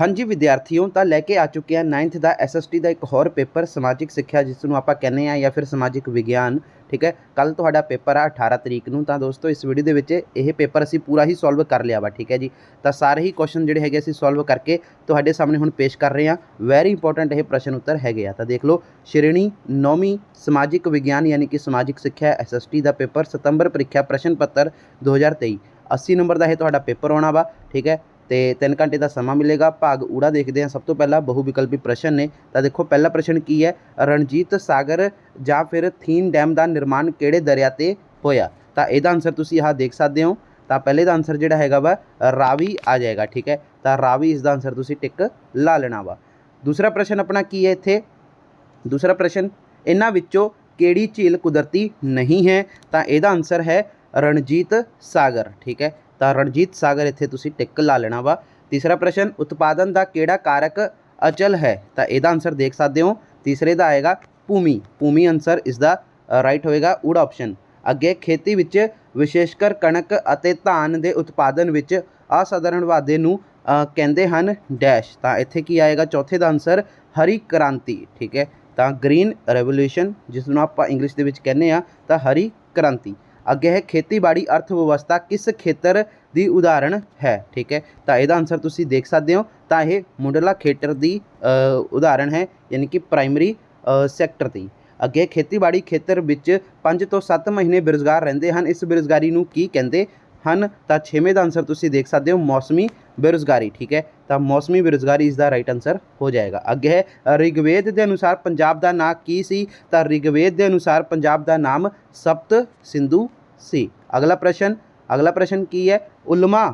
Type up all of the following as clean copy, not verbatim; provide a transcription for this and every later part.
हाँ जी विद्यार्थियों, तो लैके आ चुके हैं 9th का SST का एक होर पेपर समाजिक सिक्ख्या जिसनों आप कहने या फिर समाजिक विज्ञान। ठीक है, कल तो पेपर आ 18 तरीक नूं। तो दोस्तों इस वीडियो के यह पेपर असी पूरा ही सॉल्व कर लिया वा। ठीक है जी, तो सारे ही क्वेश्चन जोड़े है असी सॉल्व करके तो सामने हुण पेश कर रहे हैं। वैरी इंपोर्टेंट ये प्रश्न उत्तर है। तो देख लो, श्रेणी 9वीं समाजिक विज्ञान यानी कि समाजिक सिक्ख्या SST का पेपर सितंबर परीक्षा प्रश्न पत्र 2023 80 नंबर का यह पेपर आना वा। ठीक है, तो 3 घंटे का समा मिलेगा। भाग ऊड़ा देखते हैं। सब तो पहला बहुविकल्पी प्रश्न ने। तो देखो पहला प्रश्न की है, रणजीत सागर या फिर थीन डैम का निर्माण किहड़े दरिया ते होया। तो यदा आंसर तुसीं यहाँ देख सकते हो। तो पहले का आंसर जोड़ा है वा रावी आ जाएगा। ठीक है, तो रावी इसका आंसर तुसीं टिक ला लेना वा। दूसरा प्रश्न अपना की है इत्थे, दूसरा प्रश्न, इन्हां विच्चों किहड़ी झील कुदरती नहीं है। तो यदा आंसर है रणजीत सागर। ठीक है, तो रणजीत सागर इत्थे तुसीं टिक ला लेना वा। तीसरा प्रश्न, उत्पादन का किहड़ा कारक अचल है। तो यदा आंसर देख सकते हो। तीसरे का आएगा भूमि। भूमि आंसर इसका राइट होएगा ऊड़ा ऑप्शन। अगे खेती विच विशेषकर कणक अते धान के उत्पादन विच असाधारण वाधे नूं कहंदे हन डैश। तो इत्थे की आएगा चौथे का आंसर हरी क्रांति। ठीक है, तो ग्रीन रेवोल्यूशन जिसनों आप इंग्लिश के विच कहने आ, तो हरी क्रांति। अगे है खेतीबाड़ी अर्थव्यवस्था किस खेतर की उदाहरण है। ठीक है, तो यदा आंसर तुसीं देख सकते हो। तो यह मुंडला खेतर की उदाहरण है यानी कि प्राइमरी सैक्टर की। अगे खेतीबाड़ी खेतर विच 5 तो 7 महीने बेरोजगार रहंदे हन, इस बेरोजगारी नूं की कहंदे हन। तो 6वें का आंसर तुसीं देख सकते हो मौसमी बेरोजगारी। ठीक है, तो मौसमी बेरोजगारी इसका राइट आंसर हो जाएगा। अगे है ऋग्वेद के अनुसार पंजाब का नाम की सी। तो ऋग्वेद के अनुसार पंजाब का नाम सप्त सिंधु सी। अगला प्रश्न की है, उलमा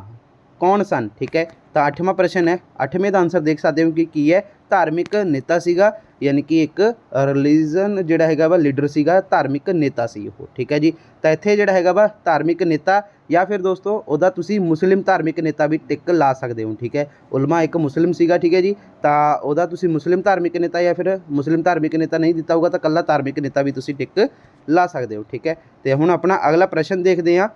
कौन सन। ठीक है, तो 8वां प्रश्न है। 8वें का आंसर देख सकते हो कि की है धार्मिक नेता सीगा यानी कि एक रिलीजन जोड़ा है वा लीडर सीगा, धार्मिक नेता सी वो। ठीक है जी, तो इत्थे जोड़ा है वा धार्मिक नेता या फिर दोस्तों उहदा तुसीं मुस्लिम धार्मिक नेता भी टिक ला सकते हो। ठीक है, उलमा एक मुस्लिम सीगा। ठीक है जी, तो उहदा तुसीं मुस्लिम धार्मिक नेता या फिर मुस्लिम धार्मिक नेता नहीं दिता होगा तो कल्ला धार्मिक नेता भी तुसीं टिक ला सकते हो। ठीक है, तो हुण अपना अगला प्रश्न देखते हैं।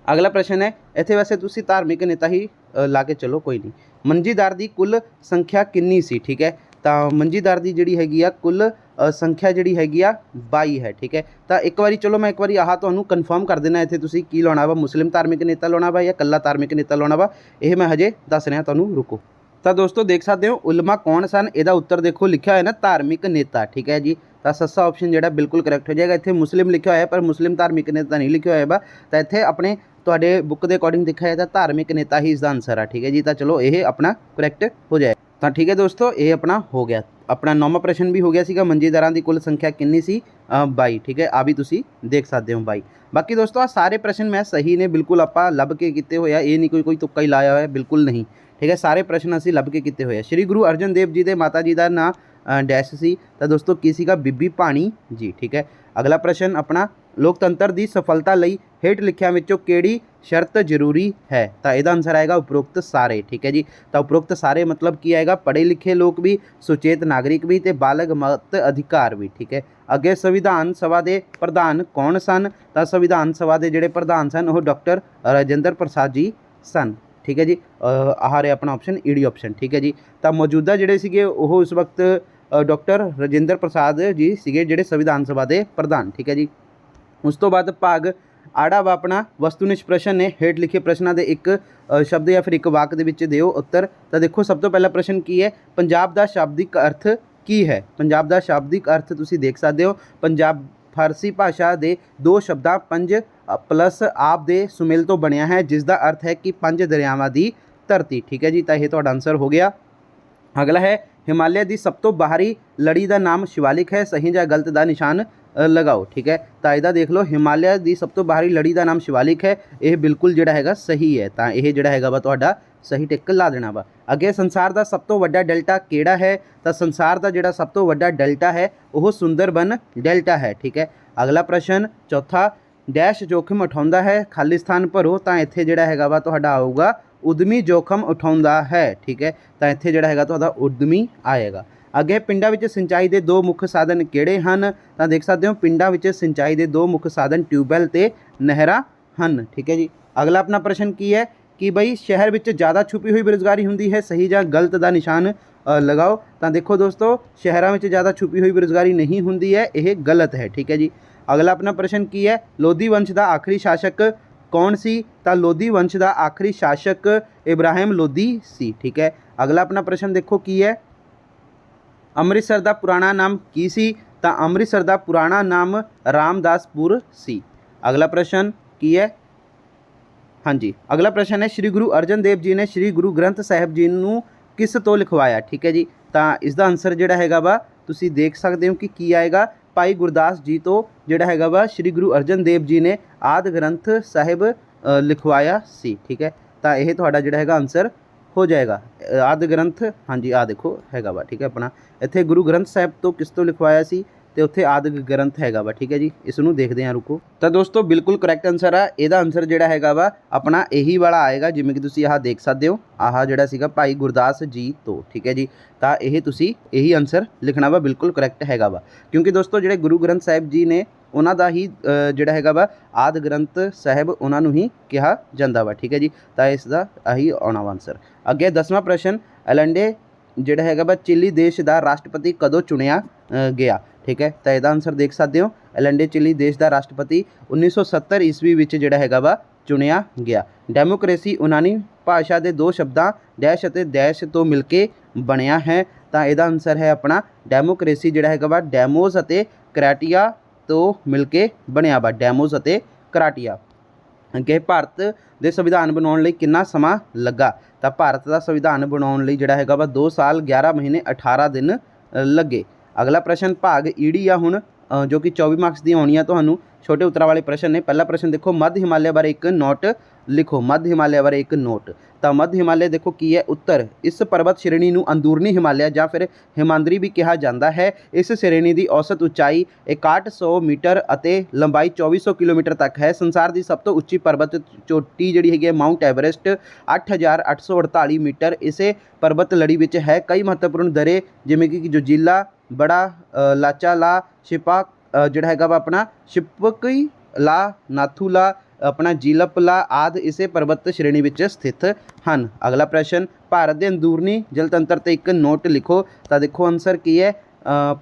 अगला प्रश्न है, इत्थे वैसे तुसीं धार्मिक नेता ही ला के चलो, कोई नहीं। मंजीदार की कुल संख्या कितनी सी। ठीक है, तो मंजीदार की जिहड़ी हैगी आ कुल संख्या जिहड़ी हैगी आ 22 है। ठीक है, तो एक बारी चलो मैं एक बारी आह तुहानूं कन्फर्म कर देना इत्थे तुसीं की लाउणा वा, मुस्लिम धार्मिक नेता लाउणा वा या कल्ला धार्मिक नेता लाउणा वा, यह मैं हजे दस रहा तुहानूं, रुको। तो दोस्तों देख सकते हो उलमा कौन सन, यदा उत्तर देखो लिखा है ना धार्मिक नेता। ठीक है जी, तो सस्सा ऑप्शन जो बिल्कुल करैक्ट हो जाएगा। इत्थे मुस्लिम लिखा हुआ है पर मुस्लिम धार्मिक नेता नहीं लिखा हुआ है। तो इत्थे अपने तुहाडे बुक के अकॉर्डिंग देखा जाए तो धार्मिक नेता ही इसका आंसर है। ठीक है जी, तो चलो ये अपना करैक्ट हो जाए। तो ठीक है दोस्तों, ये अपना हो गया। अपना 9वां प्रश्न भी हो गया सीगा, मंजीदारां की कुल संख्या कितनी सी 22। ठीक है, आ भी तुसीं देख सकते हो 22। बाकी दोस्तों आ सारे प्रश्न मैं सही ने, बिल्कुल आपां लभ के किते होए आ, ये नहीं कोई तुक्का ही लाया होया, बिल्कुल नहीं। ठीक है, सारे प्रश्न असीं लभ के किते होए आ। श्री गुरु अर्जन देव जी के माता जी का नाम डैश सी। तो दोस्तों की सीगा बीबी भाणी जी। ठीक है, अगला प्रश्न अपना, लोकतंत्र की सफलता लई हेठ लिखियां विचों किहड़ी शर्त जरूरी है। तो यदा आंसर आएगा उपरोक्त सारे। ठीक है जी, तो उपरोक्त सारे मतलब की आएगा पढ़े लिखे लोग भी, सुचेत नागरिक भी, तो बालग मत अधिकार भी। ठीक है, अगे संविधान सभा के प्रधान कौन सन। तो संविधान सभा के जोड़े प्रधान सन वो डॉक्टर राजेंद्र प्रसाद जी सन। ठीक है जी, आह रहा अपना ऑप्शन ईडी ऑप्शन। ठीक है जी, तो मौजूदा जोड़े सीगे वो उस वक्त डॉक्टर राजेंद्र प्रसाद जी सीगे जोड़े संविधान सभा के प्रधान। ठीक है जी, उस तो बाद भाग आड़ा वा अपना वस्तुनिष्ठ प्रश्न ने हेठ लिखे प्रश्नों के एक शब्द या फिर एक वाक दे विच दिओ उत्तर। तो देखो सब तो पहला प्रश्न की है, पंजाब का शाब्दिक अर्थ की है। पंजाब का शाब्दिक अर्थ तुसीं देख सकते हो, पंजाब फारसी भाषा के 2 शब्दां पंज प्लस आप दे सुमेल तो बनिया है, जिसका अर्थ है कि 5 दरियावां की धरती। ठीक है जी, तो यह तुहाडा आंसर हो गया। अगला है, हिमालय की सब तो बाहरी लड़ी का नाम शिवालिक है, सही या गलत का निशान लगाओ। ठीक है, तो यदा देख लो हिमालय की सब तो बाहरी लड़ी का नाम शिवालिक है, यह बिल्कुल जोड़ा है सही है। तो यह जोड़ा है वा तुहाडा सही टिक ला देना वा। अगे संसार का सब तो वड्डा डेल्टा केड़ा है। तो संसार का जोड़ा सब तो वड्डा डेल्टा है वह सुंदरबन डेल्टा है। ठीक है, अगला प्रश्न चौथा, डैश जोखिम उठाउंदा है, खाली स्थान भरो। तो इत्थे जोड़ा है वा तुहाडा आऊगा उद्यमी जोखिम उठाउंदा है। ठीक है, तो इत्थे जोड़ा है तुहाडा उद्यमी आएगा। अगे पिंडां विच सिंचाई के 2 मुख्य साधन किहड़े हन। तो देख सकते हो पिंडां विच सिंचाई के 2 मुख्य साधन ट्यूबवैल ते नहरां हन। ठीक है जी, अगला अपना प्रश्न की है, कि बई शहर ਵਿੱਚ ज़्यादा छुपी हुई बेरोज़गारी ਹੁੰਦੀ है, सही ਜਾਂ गलत ਦਾ ਨਿਸ਼ਾਨ लगाओ। तो देखो दोस्तों, शहरों में ज़्यादा छुपी हुई बेरोज़गारी नहीं होंगी है, यह गलत है। ठीक है जी। अगला अपना प्रश्न की है, लोधी वंश का आखिरी शासक कौन सी? तो लोधी वंश का आखिरी शासक इब्राहिम लोधी सी। ठीक है। अगला अपना प्रश्न देखो की है, अमृतसर का पुराना नाम की सी? तो अमृतसर का पुराना नाम रामदासपुर सी। अगला प्रश्न की है, हाँ जी, अगला प्रश्न है, श्री गुरु अर्जन देव जी ने श्री गुरु ग्रंथ साहिब जी ਨੂੰ किस तो लिखवाया? ठीक है जी। तो इसका आंसर जोड़ा है वा तुसी देख सकते हो कि आएगा, भाई गुरदास जी तो जोड़ा है वा श्री गुरु अर्जन देव जी ने आदि ग्रंथ साहिब लिखवाया सी। ठीक है। तो यह थोड़ा जोड़ा है आंसर हो जाएगा, आदि ग्रंथ, हाँ जी, आ देखो हैगा वा। ठीक है। अपना इत्थे गुरु ग्रंथ साहिब तो किस तो लिखवाया सी, तो उत्थे आदि ग्रंथ हैगा वा। ठीक है जी। इसनों देखते हैं, रुको। तो दोस्तों बिल्कुल करैक्ट आंसर है, यदा आंसर जोड़ा हैगा वा अपना यही वाला आएगा, जिमें कि तुसी आह देख सकते हो, आह जोड़ा सीगा भाई गुरदास जी तो। ठीक है जी। तो यह तुसी यही आंसर लिखना वा, बिल्कुल करैक्ट हैगा वा, क्योंकि दोस्तों जोड़े गुरु ग्रंथ साहिब जी ने उन्हों का ही जोड़ा हैगा वा आदि ग्रंथ साहिब उन्होंने ही कहा जाता वा। ठीक है जी। तो इसका यही आना वा आंसर। अगे 10वां प्रश्न, एलंडे जोड़ा हैगा वा चिली देश का राष्ट्रपति कदों चुनिया गया? ठीक है। तो यदा आंसर देख सकते हो, एलंडे चिली देश का राष्ट्रपति 1970 ईस्वी विच जोड़ा हैगा वा चुनिया गया। डेमोक्रेसी यूनानी भाषा के दो शब्दों डैश अते डैश तो मिलके बनया है। तो यदा आंसर है अपना डेमोक्रेसी जोड़ा हैगा वा डैमोस अते क्राटिया तो मिलके बनया वा, डैमोस अते क्राटिया। अगे भारत के संविधान बनाने लई कितना समा लगा? तो भारत का संविधान बनाने लई जिहड़ा हैगा वा 2 साल 11 महीने 18 दिन लगे। अगला प्रश्न भाग ईडी आ हुण, जो कि 24 मार्क्स दी आउणी आ तुहानूं, छोटे उत्तरां वाले प्रश्न ने। पहला प्रश्न देखो, मध्य हिमालय बारे एक नोट लिखो। मध्य हिमालय बारे एक नोट। तो मध्य हिमालय देखो की है, उत्तर। इस पर्वत श्रेणी नूं अंदरूनी हिमालय या फिर हिमाद्री भी कहा जाता है। इस श्रेणी की औसत उचाई 6100 मीटर अते लंबाई 2400 किलोमीटर तक है। संसार की सब तो उच्ची पर्वत चोटी जिहड़ी हैगी माउंट एवरेस्ट 8848 मीटर इसे पर्वत लड़ी विच है। कई महत्वपूर्ण दरे जिवें कि जोजिला, बड़ा लाचा ला, शिपा जोड़ा हैगा वा अपना शिपकी ला, नाथूला, अपना जीलपला आदि इसे पर्वत श्रेणी विच स्थित हैं। अगला प्रश्न, भारत के अंदरूनी जलतंत्र ते एक नोट लिखो। तो देखो आंसर की है,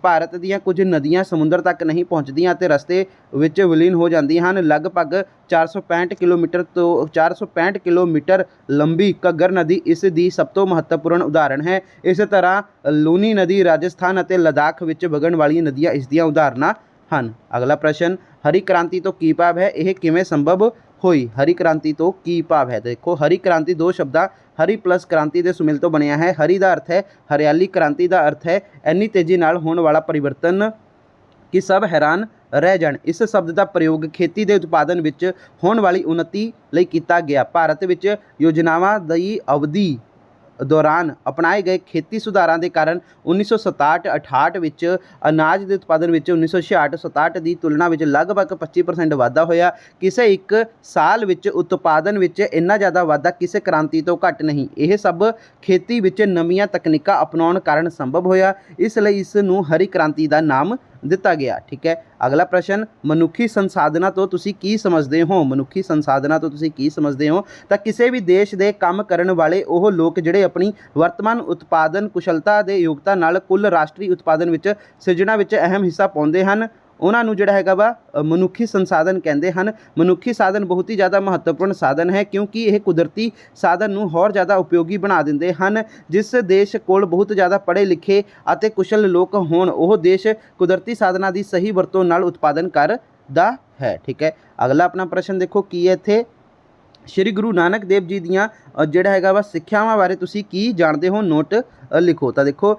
भारत दीयां कुछ नदियां समुद्र तक नहीं पहुँचदियां ते रस्ते विच विलीन हो जांदियां हन। लगभग 465 किलोमीटर तो 465 किलोमीटर लंबी घग्गर नदी इस दी सब तो महत्वपूर्ण उदाहरण है। इस तरह लूनी नदी राजस्थान अते लद्दाख विच वगण वाली नदियां इस दियां उदाहरणां हैं। अगला प्रश्न, हरी क्रांति तो की भाव है, यह किवें संभव हुई? हरी क्रांति तो की भाव है? देखो हरी क्रांति दो शब्दां हरी प्लस क्रांति के सुमेल तो बनया है। हरी का अर्थ है हरियाली, क्रांति का अर्थ है इन्नी तेजी नाल होने वाला परिवर्तन कि सब हैरान रह जाण। इस शब्द का प्रयोग खेती के उत्पादन विच होने वाली उन्नति लई कीता गया। भारत विच योजनावां दी अवधि दौरान अपनाए गए खेती सुधारों के कारण 1967-68 विच अनाज के उत्पादन विच 1966-67 की तुलना में लगभग 25% वाधा होया। किसी एक साल विच उत्पादन विच इन्ना ज़्यादा वाधा किसी क्रांति तो घट नहीं। यह सब खेती विच नवीं तकनीकां अपनाउण कारण संभव होया, इसलिए इस नूं हरी क्रांति का नाम दिता गया। ठीक है। अगला प्रश्न, मनुखी संसाधना तो तुसी की समझते हो? मनुखी संसाधना तो तुसी की समझते हो? तो किसी भी देश के काम करने वाले वो लोग जिहड़े अपनी वर्तमान उत्पादन कुशलता के योगता नाल कुल राष्ट्रीय उत्पादन विच सिरजना विच अहम हिस्सा पाउंदे हन, उन्होंने जोड़ा हैगा वा मनुखी संसाधन कहते हैं। मनुखी साधन बहुत ही ज़्यादा महत्वपूर्ण साधन है, क्योंकि यह कुदरती साधन नूं होर ज़्यादा उपयोगी बना देंदे हैं। जिस देश कोल बहुत ज़्यादा पढ़े लिखे अते कुशल लोग होण, वह देश कुदरती साधना की सही वरतों नाल उत्पादन करदा है। ठीक है। अगला अपना प्रश्न देखो की है इत्थे, श्री गुरु नानक देव जी दियाँ जोड़ा हैगा वा सिक्ख्यावां बारे तुसी की जानते हो? नोट लिखो। तो देखो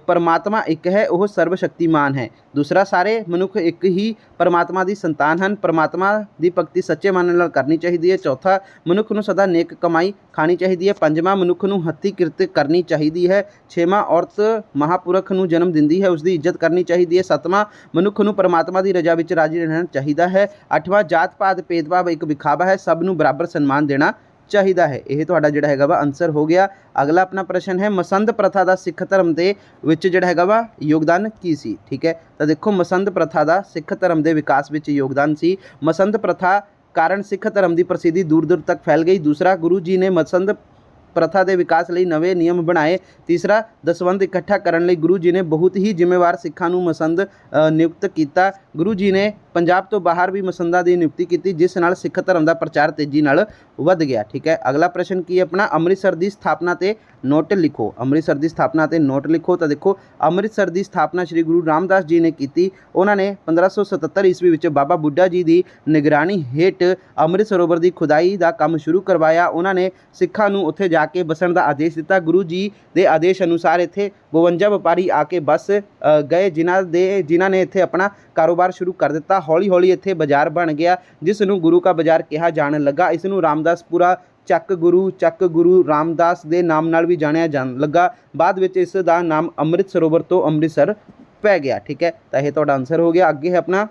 परमात्मा एक है, वह सर्वशक्तिमान है। दूसरा, सारे मनुख एक ही परमात्मा की संतान हैं। परमात्मा की भगती सच्चे मन नाल करनी चाहिए है। चौथा, मनुख नूं सदा नेक कमाई खानी चाहिए है। पंजवां, मनुख नूं हत्थी किरत करनी चाहिए है। छेवां, औरत महापुरख नूं जन्म दिंदी है, उसकी इज्जत करनी चाहिए है। सतवां, मनुख नूं परमात्मा की रजा विच राजी रहना चाहिए है। अठवां, जात पात भेदभाव एक विखावा है, सब नूं बराबर सन्मान देना चाहिए है। यह तो जोड़ा हैगा वा आंसर हो गया। अगला अपना प्रश्न है, मसंद प्रथा का सिख धर्म के विच जोड़ा हैगा वा योगदान की सी? ठीक है। तो देखो मसंद प्रथा का सिख धर्म के विकास विच योगदान सी। मसंद प्रथा ਕਾਰਨ ਸਿੱਖ ਧਰਮ ਦੀ ਪ੍ਰਸਿੱਧੀ ਦੂਰ ਦੂਰ ਤੱਕ ਫੈਲ ਗਈ। ਦੂਸਰਾ, ਗੁਰੂ ਜੀ ਨੇ ਮਸੰਦ ਪ੍ਰਥਾ ਦੇ ਵਿਕਾਸ ਲਈ ਨਵੇਂ ਨਿਯਮ ਬਣਾਏ। ਤੀਸਰਾ, ਦਸਵੰਧ ਇਕੱਠਾ ਕਰਨ ਲਈ ਗੁਰੂ ਜੀ ਨੇ ਬਹੁਤ ਹੀ ਜ਼ਿੰਮੇਵਾਰ ਸਿੱਖਾਂ ਨੂੰ ਮਸੰਦ ਨਿਯੁਕਤ ਕੀਤਾ। ਗੁਰੂ ਜੀ ਨੇ ਪੰਜਾਬ ਤੋਂ ਬਾਹਰ ਵੀ ਮਸੰਦਾਂ ਦੀ ਨਿਯੁਕਤੀ ਕੀਤੀ, ਜਿਸ ਨਾਲ ਸਿੱਖ ਧਰਮ ਦਾ ਪ੍ਰਚਾਰ ਤੇਜ਼ੀ ਨਾਲ ਵੱਧ ਗਿਆ। ਠੀਕ ਹੈ, ਅਗਲਾ ਪ੍ਰਸ਼ਨ ਕੀ ਹੈ ਆਪਣਾ, ਅੰਮ੍ਰਿਤਸਰ ਦੀ ਸਥਾਪਨਾ ਤੇ ਨੋਟ ਲਿਖੋ। ਅੰਮ੍ਰਿਤਸਰ ਦੀ ਸਥਾਪਨਾ ਤੇ ਨੋਟ ਲਿਖੋ। ਤਾਂ ਦੇਖੋ, ਅੰਮ੍ਰਿਤਸਰ ਦੀ ਸਥਾਪਨਾ ਸ਼੍ਰੀ ਗੁਰੂ ਰਾਮਦਾਸ ਜੀ ਨੇ ਕੀਤੀ। ਉਹਨਾਂ ਨੇ 1577 ਈਸਵੀ ਵਿੱਚ ਬਾਬਾ ਬੁੱਢਾ ਜੀ ਦੀ ਨਿਗਰਾਨੀ ਹੇਠ ਅੰਮ੍ਰਿਤ ਸਰੋਵਰ ਦੀ ਖੁਦਾਈ ਦਾ ਕੰਮ ਸ਼ੁਰੂ ਕਰਵਾਇਆ। ਉਹਨਾਂ ਨੇ ਸਿੱਖਾਂ ਨੂੰ ਉੱਥੇ ਜਾ ਕੇ ਬਸਣ ਦਾ ਆਦੇਸ਼ ਦਿੱਤਾ। ਗੁਰੂ ਜੀ ਦੇ ਆਦੇਸ਼ ਅਨੁਸਾਰ ਇੱਥੇ 52 ਵਪਾਰੀ ਆ ਕੇ ਬਸ ਗਏ, ਜਿਨ੍ਹਾਂ ਨੇ ਇੱਥੇ ਆਪਣਾ ਕਾਰੋਬਾਰ ਸ਼ੁਰੂ ਕਰ ਦਿੱਤਾ। ਹੌਲੀ ਹੌਲੀ ਇੱਥੇ ਬਾਜ਼ਾਰ ਬਣ ਗਿਆ, ਜਿਸ ਨੂੰ ਗੁਰੂ ਕਾ ਬਾਜ਼ਾਰ ਕਿਹਾ ਜਾਣ ਲੱਗਾ। ਇਸ ਨੂੰ ਰਾਮਦਾਸਪੁਰਾ ਚੱਕ ਗੁਰੂ ਰਾਮਦਾਸ ਦੇ ਨਾਮ ਨਾਲ ਵੀ ਜਾਣਿਆ ਜਾਣ ਲੱਗਾ। ਬਾਅਦ ਵਿੱਚ ਇਸ ਦਾ ਨਾਮ ਅੰਮ੍ਰਿਤ ਸਰੋਵਰ ਤੋਂ ਅੰਮ੍ਰਿਤਸਰ ਪੈ ਗਿਆ। ਠੀਕ ਹੈ, ਤਾਂ ਇਹ ਤੁਹਾਡਾ ਆਨਸਰ ਹੋ ਗਿਆ। ਅੱਗੇ ਹੈ ਆਪਣਾ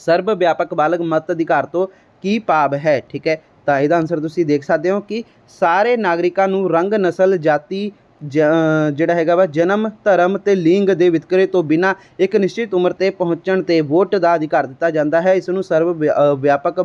ਸਰਬ ਵਿਆਪਕ ਬਾਲਗ ਮਤ ਅਧਿਕਾਰ ਤੋਂ ਕੀ ਭਾਵ ਹੈ। ਠੀਕ ਹੈ, ਤਾਂ ਇਹਦਾ ਆਨਸਰ ਤੁਸੀਂ ਦੇਖ ਸਕਦੇ ਹੋ ਕਿ ਸਾਰੇ ਨਾਗਰਿਕਾਂ ਨੂੰ ਰੰਗ, ਨਸਲ, ਜਾਤੀ ਜਿਹੜਾ ਹੈਗਾ ਵਾ ਜਨਮ, ਧਰਮ ਤੇ ਲਿੰਗ ਦੇ ਵਿਤਕਰੇ ਤੋਂ ਬਿਨਾਂ ਇੱਕ ਨਿਸ਼ਚਿਤ ਉਮਰ ਤੇ ਪਹੁੰਚਣ ਤੇ ਵੋਟ ਦਾ ਅਧਿਕਾਰ ਦਿੱਤਾ ਜਾਂਦਾ ਹੈ। ਇਸ ਨੂੰ ਸਰਬ ਵਿਆਪਕ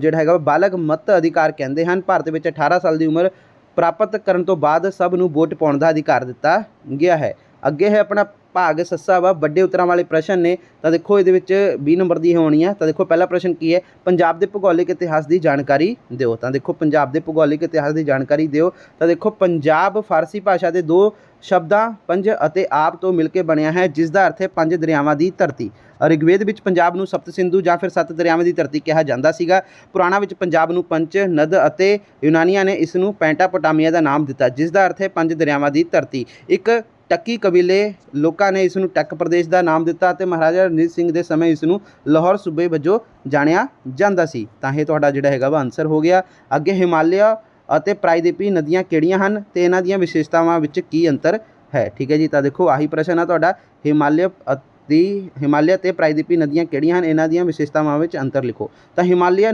ਜਿਹੜਾ ਹੈਗਾ ਬਾਲਗ ਮਤ ਅਧਿਕਾਰ ਕਹਿੰਦੇ ਹਨ। ਭਾਰਤ ਵਿੱਚ 18 ਸਾਲ ਦੀ ਉਮਰ ਪ੍ਰਾਪਤ ਕਰਨ ਤੋਂ ਬਾਅਦ ਸਭ ਨੂੰ ਵੋਟ ਪਾਉਣ ਦਾ ਅਧਿਕਾਰ ਦਿੱਤਾ ਗਿਆ ਹੈ। ਅੱਗੇ ਹੈ ਆਪਣਾ ਭਾਗ ਸੱਸਾ ਵਾ ਵੱਡੇ ਉੱਤਰਾਂ ਵਾਲੇ ਪ੍ਰਸ਼ਨ ਨੇ। ਤਾਂ ਦੇਖੋ ਇਹਦੇ ਵਿੱਚ 20 ਨੰਬਰ ਦੀ ਹੋਣੀ ਆ। ਤਾਂ ਦੇਖੋ ਪਹਿਲਾ ਪ੍ਰਸ਼ਨ ਕੀ ਹੈ, ਪੰਜਾਬ ਦੇ ਭੂਗੋਲਿਕ ਇਤਿਹਾਸ ਦੀ ਜਾਣਕਾਰੀ ਦਿਓ। ਤਾਂ ਦੇਖੋ ਪੰਜਾਬ ਦੇ ਭੂਗੋਲਿਕ ਇਤਿਹਾਸ ਦੀ ਜਾਣਕਾਰੀ ਦਿਓ। ਤਾਂ ਦੇਖੋ ਪੰਜਾਬ ਫਾਰਸੀ ਭਾਸ਼ਾ ਦੇ 2 ਸ਼ਬਦਾਂ ਪੰਜ ਅਤੇ ਆਪ ਤੋਂ ਮਿਲ ਕੇ ਬਣਿਆ ਹੈ, ਜਿਸ ਦਾ ਅਰਥ ਹੈ 5 ਦਰਿਆਵਾਂ ਦੀ ਧਰਤੀ। ਰਿਗਵੇਦ ਵਿੱਚ ਪੰਜਾਬ ਨੂੰ ਸਪਤ ਸਿੰਧੂ ਜਾਂ ਫਿਰ 7 ਦਰਿਆਵਾਂ ਦੀ ਧਰਤੀ ਕਿਹਾ ਜਾਂਦਾ ਸੀਗਾ। ਪੁਰਾਣਾ ਵਿੱਚ ਪੰਜਾਬ ਨੂੰ ਪੰਚ ਨਦ ਅਤੇ ਯੂਨਾਨੀਆਂ ਨੇ ਇਸ ਨੂੰ ਪੈਂਟਾਪੋਟਾਮੀਆ ਦਾ ਨਾਮ ਦਿੱਤਾ, ਜਿਸ ਦਾ ਅਰਥ ਹੈ 5 ਦਰਿਆਵਾਂ ਦੀ ਧਰਤੀ। ਇੱਕ ਟੱਕੀ ਕਬੀਲੇ ਲੋਕਾਂ ਨੇ ਇਸ ਨੂੰ ਟੱਕ ਪ੍ਰਦੇਸ਼ ਦਾ ਨਾਮ ਦਿੱਤਾ ਅਤੇ ਮਹਾਰਾਜਾ ਰਣਜੀਤ ਸਿੰਘ ਦੇ ਸਮੇਂ ਇਸ ਨੂੰ ਲਾਹੌਰ ਸੂਬੇ ਵਜੋਂ ਜਾਣਿਆ ਜਾਂਦਾ ਸੀ। ਤਾਂ ਇਹ ਤੁਹਾਡਾ ਜਿਹੜਾ ਹੈਗਾ ਵਾ ਆਨਸਰ ਹੋ ਗਿਆ। ਅੱਗੇ ਹਿਮਾਲਿਆ ਅਤੇ ਪ੍ਰਾਇਦੀਪੀ ਨਦੀਆਂ ਕਿਹੜੀਆਂ ਹਨ ਤੇ ਇਹਨਾਂ ਦੀਆਂ ਵਿਸ਼ੇਸ਼ਤਾਵਾਂ ਵਿੱਚ ਕੀ ਅੰਤਰ ਹੈ। ਠੀਕ ਹੈ ਜੀ, ਤਾਂ ਦੇਖੋ ਆਹੀ ਪ੍ਰਸ਼ਨ ਆ ਤੁਹਾਡਾ, ਹਿਮਾਲਿਆ ਤੇ ਪ੍ਰਾਇਦੀਪੀ ਨਦੀਆਂ ਕਿਹੜੀਆਂ ਹਨ, ਇਹਨਾਂ ਦੀਆਂ ਵਿਸ਼ੇਸ਼ਤਾਵਾਂ ਵਿੱਚ ਅੰਤਰ ਲਿਖੋ। ਤਾਂ ਹਿਮਾਲਿਆ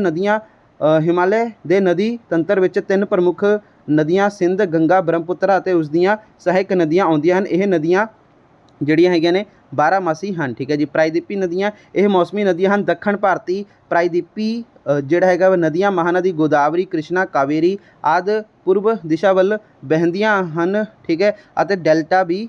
ਦੇ ਨਦੀ ਤੰਤਰ ਵਿੱਚ 3 ਪ੍ਰਮੁੱਖ ਨਦੀਆਂ ਸਿੰਧ, ਗੰਗਾ, ਬ੍ਰਹਮਪੁੱਤਰ ਅਤੇ ਉਸ ਦੀਆਂ ਸਹਾਇਕ ਨਦੀਆਂ ਆਉਂਦੀਆਂ ਹਨ। ਇਹ ਨਦੀਆਂ ਜਿਹੜੀਆਂ ਹੈਗੀਆਂ ਨੇ 12 ਹਨ। ਠੀਕ ਹੈ ਜੀ, ਪ੍ਰਾਇਦੀਪੀ ਨਦੀਆਂ ਇਹ ਮੌਸਮੀ ਨਦੀਆਂ ਹਨ। ਦੱਖਣ ਭਾਰਤੀ ਪ੍ਰਾਇਦੀਪੀ ਜਿਹੜਾ ਹੈਗਾ ਵਾ ਨਦੀਆਂ ਮਹਾਨਦੀ ਗੋਦਾਵਰੀ, ਕ੍ਰਿਸ਼ਨਾ, ਕਾਵੇਰੀ ਆਦਿ ਪੂਰਬ ਦਿਸ਼ਾ ਵੱਲ ਵਹਿੰਦੀਆਂ ਹਨ। ਠੀਕ ਹੈ, ਅਤੇ ਡੈਲਟੇ ਵੀ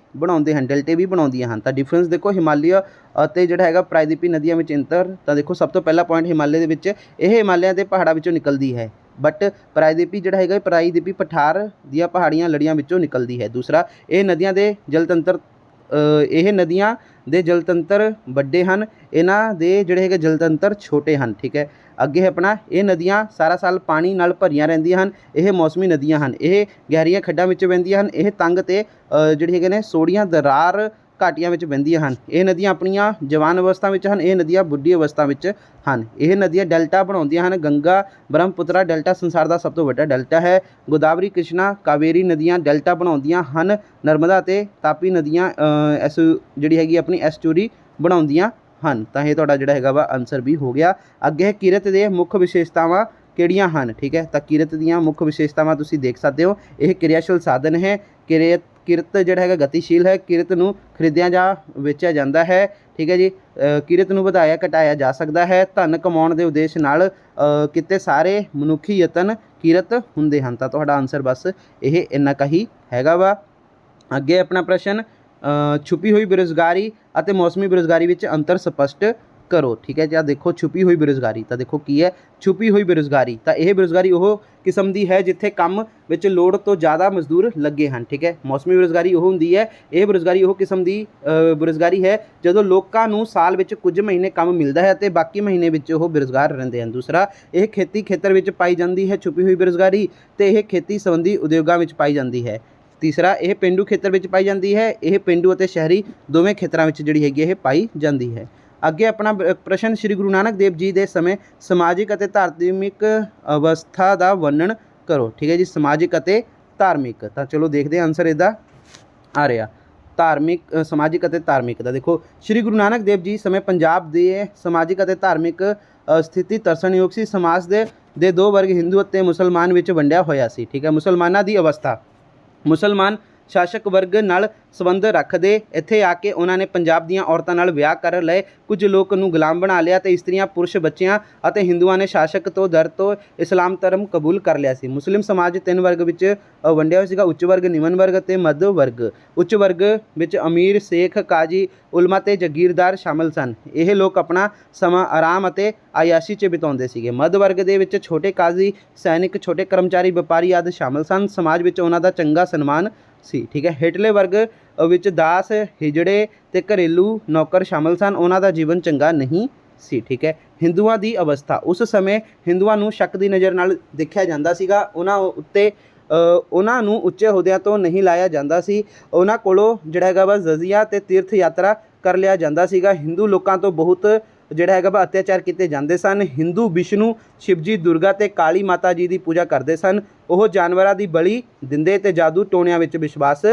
ਬਣਾਉਂਦੀਆਂ ਹਨ। ਤਾਂ ਡਿਫਰੈਂਸ ਦੇਖੋ ਹਿਮਾਲਿਆ ਅਤੇ ਜਿਹੜਾ ਹੈਗਾ ਪ੍ਰਾਇਦੀਪੀ ਨਦੀਆਂ ਵਿੱਚ ਅੰਤਰ। ਤਾਂ ਦੇਖੋ ਸਭ ਤੋਂ ਪਹਿਲਾ ਪੁਆਇੰਟ ਹਿਮਾਲਿਆ ਦੇ ਵਿੱਚ ਇਹ ਹਿਮਾਲਿਆ ਦੇ ਪਹਾੜਾਂ ਵਿੱਚੋਂ ਨਿਕਲਦੀ ਹੈ, ਬਟ ਪ੍ਰਾਇਦੀਪੀ ਜਿਹੜਾ ਹੈਗਾ ਪ੍ਰਾਇਦੀਪੀ ਪਠਾਰ ਦੀਆਂ ਪਹਾੜੀਆਂ ਲੜੀਆਂ ਵਿੱਚੋਂ ਨਿਕਲਦੀ ਹੈ। ਦੂਸਰਾ, ਇਹ ਨਦੀਆਂ ਦੇ ਜਲ ਤੰਤਰ ਵੱਡੇ ਹਨ, ਇਹਨਾਂ ਦੇ ਜਿਹੜੇ ਹੈਗੇ ਜਲ ਤੰਤਰ ਛੋਟੇ ਹਨ। ਠੀਕ ਹੈ, ਅੱਗੇ ਹੈ ਆਪਣਾ ਇਹ ਨਦੀਆਂ ਸਾਰਾ ਸਾਲ ਪਾਣੀ ਨਾਲ ਭਰੀਆਂ ਰਹਿੰਦੀਆਂ ਹਨ। ਇਹ ਮੌਸਮੀ ਨਦੀਆਂ ਹਨ। ਇਹ ਗਹਿਰੀਆਂ ਖੱਡਾਂ ਵਿੱਚ ਵਹਿੰਦੀਆਂ ਹਨ। ਇਹ ਤੰਗ ਤੇ ਜਿਹੜੀ ਹੈਗੇ ਨੇ ਸੋੜੀਆਂ ਦਰਾਰ ਘਾਟੀਆਂ ਵਿੱਚ ਵਹਿੰਦੀਆਂ ਹਨ। ਇਹ ਨਦੀਆਂ ਆਪਣੀਆਂ ਜਵਾਨ ਅਵਸਥਾ ਵਿੱਚ ਹਨ। ਇਹ ਨਦੀਆਂ ਬੁੱਢੀ ਅਵਸਥਾ ਵਿੱਚ ਹਨ। ਇਹ ਨਦੀਆਂ ਡੈਲਟਾ ਬਣਾਉਂਦੀਆਂ ਹਨ। ਗੰਗਾ, ਬ੍ਰਹਮਪੁੱਤਰਾ ਡੈਲਟਾ ਸੰਸਾਰ ਦਾ ਸਭ ਤੋਂ ਵੱਡਾ ਡੈਲਟਾ ਹੈ। ਗੋਦਾਵਰੀ, ਕ੍ਰਿਸ਼ਨਾ, ਕਾਵੇਰੀ ਨਦੀਆਂ ਡੈਲਟਾ ਬਣਾਉਂਦੀਆਂ ਹਨ। ਨਰਮਦਾ ਅਤੇ ਤਾਪੀ ਨਦੀਆਂ ਜਿਹੜੀ ਹੈਗੀ ਆਪਣੀ ਐਸਟੂਰੀ ਬਣਾਉਂਦੀਆਂ ਹਨ। ਤਾਂ ਇਹ ਤੁਹਾਡਾ ਜਿਹੜਾ ਹੈਗਾ ਵਾ ਆਨਸਰ ਵੀ ਹੋ ਗਿਆ। ਅੱਗੇ ਹੈ ਕਿਰਤ ਦੇ ਮੁੱਖ ਵਿਸ਼ੇਸ਼ਤਾਵਾਂ ਕਿਹੜੀਆਂ ਹਨ। ਠੀਕ ਹੈ, ਤਾਂ ਕਿਰਤ ਦੀਆਂ ਮੁੱਖ ਵਿਸ਼ੇਸ਼ਤਾਵਾਂ ਤੁਸੀਂ ਦੇਖ ਸਕਦੇ ਹੋ। ਇਹ ਕਿਰਿਆਸ਼ੀਲ ਸਾਧਨ ਹੈ। ਕਿਰਤ ਜਿਹੜਾ ਹੈਗਾ ਗਤੀਸ਼ੀਲ ਹੈ। ਕਿਰਤ ਨੂੰ ਖਰੀਦਿਆ ਜਾਂ ਵੇਚਿਆ ਜਾਂਦਾ ਹੈ। ਠੀਕ ਹੈ ਜੀ, ਕਿਰਤ ਨੂੰ ਵਧਾਇਆ ਘਟਾਇਆ ਜਾ ਸਕਦਾ ਹੈ। ਧਨ ਕਮਾਉਣ ਦੇ ਉਦੇਸ਼ ਨਾਲ ਕਿਤੇ ਸਾਰੇ ਮਨੁੱਖੀ ਯਤਨ ਕਿਰਤ ਹੁੰਦੇ ਹਨ। ਤਾਂ ਤੁਹਾਡਾ ਆਨਸਰ ਬਸ ਇਹ ਇੰਨਾ ਕੁ ਹੀ ਹੈਗਾ ਵਾ। ਅੱਗੇ ਆਪਣਾ ਪ੍ਰਸ਼ਨ ਛੁਪੀ ਹੋਈ ਬੇਰੁਜ਼ਗਾਰੀ ਅਤੇ ਮੌਸਮੀ ਬੇਰੁਜ਼ਗਾਰੀ ਵਿੱਚ ਅੰਤਰ ਸਪਸ਼ਟ ਕਰੋ। ਠੀਕ ਹੈ ਜੀ, ਆ ਦੇਖੋ ਛੁਪੀ ਹੋਈ ਬੇਰੁਜ਼ਗਾਰੀ। ਤਾਂ ਦੇਖੋ ਕੀ ਹੈ ਛੁਪੀ ਹੋਈ ਬੇਰੁਜ਼ਗਾਰੀ। ਤਾਂ ਇਹ ਬੇਰੁਜ਼ਗਾਰੀ ਉਹ ਕਿਸਮ ਦੀ ਹੈ ਜਿੱਥੇ ਕੰਮ ਵਿੱਚ ਲੋੜ ਤੋਂ ਜ਼ਿਆਦਾ ਮਜ਼ਦੂਰ ਲੱਗੇ ਹਨ। ਠੀਕ ਹੈ, ਮੌਸਮੀ ਬੇਰੁਜ਼ਗਾਰੀ ਉਹ ਹੁੰਦੀ ਹੈ, ਇਹ ਬੇਰੁਜ਼ਗਾਰੀ ਉਹ ਕਿਸਮ ਦੀ ਬੇਰੁਜ਼ਗਾਰੀ ਹੈ ਜਦੋਂ ਲੋਕਾਂ ਨੂੰ ਸਾਲ ਵਿੱਚ ਕੁਝ ਮਹੀਨੇ ਕੰਮ ਮਿਲਦਾ ਹੈ ਅਤੇ ਬਾਕੀ ਮਹੀਨੇ ਵਿੱਚ ਉਹ ਬੇਰੁਜ਼ਗਾਰ ਰਹਿੰਦੇ ਹਨ। ਦੂਸਰਾ, ਇਹ ਖੇਤੀ ਖੇਤਰ ਵਿੱਚ ਪਾਈ ਜਾਂਦੀ ਹੈ ਛੁਪੀ ਹੋਈ ਬੇਰੁਜ਼ਗਾਰੀ, ਅਤੇ ਇਹ ਖੇਤੀ ਸੰਬੰਧੀ ਉਦਯੋਗਾਂ ਵਿੱਚ ਪਾਈ ਜਾਂਦੀ ਹੈ। ਤੀਸਰਾ, ਇਹ ਪੇਂਡੂ ਖੇਤਰ ਵਿੱਚ ਪਾਈ ਜਾਂਦੀ ਹੈ। ਇਹ ਪੇਂਡੂ ਅਤੇ ਸ਼ਹਿਰੀ ਦੋਵੇਂ ਖੇਤਰਾਂ ਵਿੱਚ ਜਿਹੜੀ ਹੈਗੀ ਇਹ ਪਾਈ ਜਾਂਦੀ ਹੈ। ਅੱਗੇ ਆਪਣਾ ਪ੍ਰਸ਼ਨ ਸ਼੍ਰੀ ਗੁਰੂ ਨਾਨਕ ਦੇਵ ਜੀ ਦੇ ਸਮੇਂ ਸਮਾਜਿਕ ਅਤੇ ਧਾਰਮਿਕ ਅਵਸਥਾ ਦਾ ਵਰਣਨ ਕਰੋ। ਠੀਕ ਹੈ ਜੀ, ਸਮਾਜਿਕ ਅਤੇ ਧਾਰਮਿਕ। ਤਾਂ ਚਲੋ ਦੇਖਦੇ ਹਾਂ ਆਨਸਰ ਇਹਦਾ ਆ ਰਿਹਾ। ਸਮਾਜਿਕ ਅਤੇ ਧਾਰਮਿਕ ਦਾ ਦੇਖੋ ਸ਼੍ਰੀ ਗੁਰੂ ਨਾਨਕ ਦੇਵ ਜੀ ਸਮੇਂ ਪੰਜਾਬ ਦੇ ਸਮਾਜਿਕ ਅਤੇ ਧਾਰਮਿਕ ਸਥਿਤੀ ਤਰਸਣਯੋਗ ਸੀ। ਸਮਾਜ ਦੇ 2 ਵਰਗ ਹਿੰਦੂ ਅਤੇ ਮੁਸਲਮਾਨ ਵਿੱਚ ਵੰਡਿਆ ਹੋਇਆ ਸੀ। ਠੀਕ ਹੈ, ਮੁਸਲਮਾਨਾਂ ਦੀ ਅਵਸਥਾ ਮੁਸਲਮਾਨ ਸ਼ਾਸਕ ਵਰਗ ਨਾਲ ਸੰਬੰਧ ਰੱਖਦੇ। ਇੱਥੇ ਆ ਕੇ ਉਹਨਾਂ ਨੇ ਪੰਜਾਬ ਦੀਆਂ ਔਰਤਾਂ ਨਾਲ ਵਿਆਹ ਕਰ ਲਏ। ਕੁਝ ਲੋਕ ਨੂੰ ਗੁਲਾਮ ਬਣਾ ਲਿਆ ਤੇ ਇਸਤਰੀਆਂ, ਪੁਰਸ਼, ਬੱਚਿਆਂ ਅਤੇ ਹਿੰਦੂਆਂ ਨੇ ਸ਼ਾਸਕ ਤੋਂ ਦਰ ਤੋਂ ਇਸਲਾਮ ਧਰਮ ਕਬੂਲ ਕਰ ਲਿਆ ਸੀ। ਮੁਸਲਿਮ ਸਮਾਜ 3 ਵਰਗ ਵਿੱਚ ਵੰਡਿਆ ਹੋਇਆ ਸੀਗਾ: ਉੱਚ ਵਰਗ, ਨਿਮਨ ਵਰਗ ਅਤੇ ਮੱਧ ਵਰਗ। ਉੱਚ ਵਰਗ ਵਿੱਚ ਅਮੀਰ, ਸੇਖ, ਕਾਜੀ, ਉਲਮਾ ਤੇ ਜਾਗੀਰਦਾਰ ਸ਼ਾਮਲ ਸਨ। ਇਹ ਲੋਕ ਆਪਣਾ ਸਮਾਂ ਆਰਾਮ ਅਤੇ ਆਯਾਸ਼ੀ 'ਚ ਬਿਤਾਉਂਦੇ ਸੀਗੇ। ਮੱਧ ਵਰਗ ਦੇ ਵਿੱਚ ਛੋਟੇ ਕਾਜ਼ੀ, ਸੈਨਿਕ, ਛੋਟੇ ਕਰਮਚਾਰੀ, ਵਪਾਰੀ ਆਦਿ ਸ਼ਾਮਲ ਸਨ। ਸਮਾਜ ਵਿੱਚ ਉਹਨਾਂ ਦਾ ਚੰਗਾ ਸਨਮਾਨ ਸੀ। ਠੀਕ ਹੈ। ਹੇਠਲੇ ਵਰਗ ਵਿੱਚ ਦਾਸ, ਹਿਜੜੇ ਤੇ ਘਰੇਲੂ ਨੌਕਰ ਸ਼ਾਮਲ ਸਨ। ਉਹਨਾਂ ਦਾ ਜੀਵਨ ਚੰਗਾ ਨਹੀਂ ਸੀ। ਠੀਕ ਹੈ। ਹਿੰਦੂਆਂ ਦੀ ਅਵਸਥਾ। ਉਸ ਸਮੇਂ ਹਿੰਦੂਆਂ ਨੂੰ ਸ਼ੱਕ ਦੀ ਨਜ਼ਰ ਨਾਲ ਦੇਖਿਆ ਜਾਂਦਾ ਸੀਗਾ। ਉਹਨਾਂ ਨੂੰ ਉੱਚੇ ਅਹੁਦਿਆਂ ਤੋਂ ਨਹੀਂ ਲਾਇਆ ਜਾਂਦਾ ਸੀ। ਉਹਨਾਂ ਕੋਲੋਂ ਜਿਹੜਾ ਹੈਗਾ ਵਾ ਜਜ਼ੀਆ ਤੇ ਤੀਰਥ ਯਾਤਰਾ ਕਰ ਲਿਆ ਜਾਂਦਾ ਸੀਗਾ। ਹਿੰਦੂ ਲੋਕਾਂ ਤੋਂ ਬਹੁਤ ਜਿਹੜਾ ਹੈਗਾ ਵਾ ਅਤਿਆਚਾਰ ਕੀਤੇ ਜਾਂਦੇ ਸਨ। ਹਿੰਦੂ ਵਿਸ਼ਨੂੰ, ਸ਼ਿਵਜੀ, ਦੁਰਗਾ ਤੇ ਕਾਲੀ ਮਾਤਾ ਜੀ ਦੀ ਪੂਜਾ ਕਰਦੇ ਸਨ। ਉਹ ਜਾਨਵਰਾਂ ਦੀ ਬਲੀ ਦਿੰਦੇ ਤੇ ਜਾਦੂ ਟੋਣਿਆਂ ਵਿੱਚ ਵਿਸ਼ਵਾਸ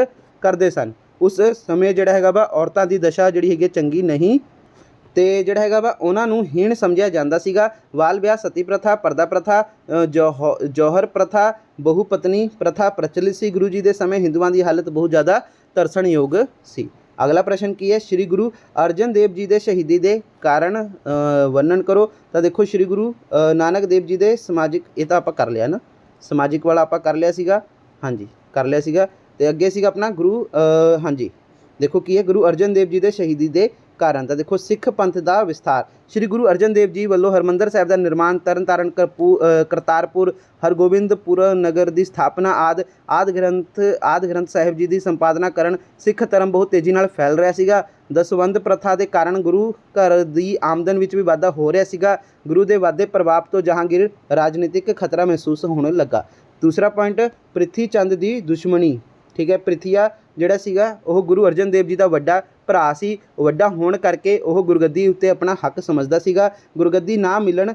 ਕਰਦੇ ਸਨ। ਉਸ ਸਮੇਂ ਜਿਹੜਾ ਹੈਗਾ ਵਾ ਔਰਤਾਂ ਦੀ ਦਸ਼ਾ ਜਿਹੜੀ ਹੈਗੀ ਚੰਗੀ ਨਹੀਂ ਤੇ ਜਿਹੜਾ ਹੈਗਾ ਵਾ ਉਹਨਾਂ ਨੂੰ ਹੀਣ ਸਮਝਿਆ ਜਾਂਦਾ ਸੀਗਾ। ਬਾਲ ਵਿਆਹ, ਸਤੀ ਪ੍ਰਥਾ, ਪਰਦਾ ਪ੍ਰਥਾ, ਜੌਹਰ ਪ੍ਰਥਾ, ਬਹੁ ਪਤਨੀ ਪ੍ਰਥਾ ਪ੍ਰਚਲਿਤ ਸੀ। ਗੁਰੂ ਜੀ ਦੇ ਸਮੇਂ ਹਿੰਦੂਆਂ ਦੀ ਹਾਲਤ ਬਹੁਤ ਜ਼ਿਆਦਾ ਤਰਸਣਯੋਗ ਸੀ। ਅਗਲਾ ਪ੍ਰਸ਼ਨ ਕੀ ਹੈ? ਸ਼੍ਰੀ ਗੁਰੂ ਅਰਜਨ ਦੇਵ ਜੀ ਦੇ ਸ਼ਹੀਦੀ ਦੇ ਕਾਰਨ ਵਰਣਨ ਕਰੋ। ਤਾਂ ਦੇਖੋ, ਸ਼੍ਰੀ ਗੁਰੂ ਨਾਨਕ ਦੇਵ ਜੀ ਦੇ ਸਮਾਜਿਕ, ਇਹ ਤਾਂ ਆਪਾਂ ਕਰ ਲਿਆ ਨਾ, ਸਮਾਜਿਕ ਵਾਲਾ ਆਪਾਂ ਕਰ ਲਿਆ ਸੀਗਾ। ਹਾਂਜੀ, ਕਰ ਲਿਆ ਸੀਗਾ। ਤੇ ਅੱਗੇ ਸੀਗਾ ਆਪਣਾ ਗੁਰੂ ਹਾਂਜੀ ਦੇਖੋ ਕੀ ਹੈ, ਗੁਰੂ ਅਰਜਨ ਦੇਵ ਜੀ ਦੇ ਸ਼ਹੀਦੀ ਦੇ ਕਾਰਨ। ਤਾਂ ਦੇਖੋ, ਸਿੱਖ ਪੰਥ ਦਾ ਵਿਸਥਾਰ। ਸ਼੍ਰੀ ਗੁਰੂ ਅਰਜਨ ਦੇਵ ਜੀ ਵੱਲੋਂ ਹਰਿਮੰਦਰ ਸਾਹਿਬ ਦਾ ਨਿਰਮਾਣ, ਤਰਨ ਤਾਰਨ, ਕਰਤਾਰਪੁਰ, ਹਰਗੋਬਿੰਦਪੁਰ ਨਗਰ ਦੀ ਸਥਾਪਨਾ ਆਦਿ ਗ੍ਰੰਥ ਸਾਹਿਬ ਜੀ ਦੀ ਸੰਪਾਦਨਾ ਕਰਨ ਸਿੱਖ ਧਰਮ ਬਹੁਤ ਤੇਜ਼ੀ ਨਾਲ ਫੈਲ ਰਿਹਾ ਸੀਗਾ। ਦਸਵੰਧ ਪ੍ਰਥਾ ਦੇ ਕਾਰਨ ਗੁਰੂ ਘਰ ਦੀ ਆਮਦਨ ਵਿੱਚ ਵੀ ਵਾਧਾ ਹੋ ਰਿਹਾ ਸੀਗਾ। ਗੁਰੂ ਦੇ ਵਾਧੇ ਪ੍ਰਭਾਵ ਤੋਂ ਜਹਾਂਗੀਰ ਰਾਜਨੀਤਿਕ ਖਤਰਾ ਮਹਿਸੂਸ ਹੋਣ ਲੱਗਾ। ਦੂਸਰਾ ਪੁਆਇੰਟ, ਪ੍ਰਿਥੀ ਚੰਦ ਦੀ ਦੁਸ਼ਮਣੀ। ਠੀਕ ਹੈ। ਪ੍ਰਿਥੀਆ ਜਿਹੜਾ ਸੀਗਾ ਉਹ ਗੁਰੂ ਅਰਜਨ ਦੇਵ ਜੀ ਦਾ ਵੱਡਾ ਭਰਾ ਸੀ। ਵੱਡਾ ਹੋਣ ਕਰਕੇ ਉਹ ਗੁਰਗੱਦੀ ਉੱਤੇ ਆਪਣਾ ਹੱਕ ਸਮਝਦਾ ਸੀਗਾ। ਗੁਰਗੱਦੀ ਨਾ ਮਿਲਣ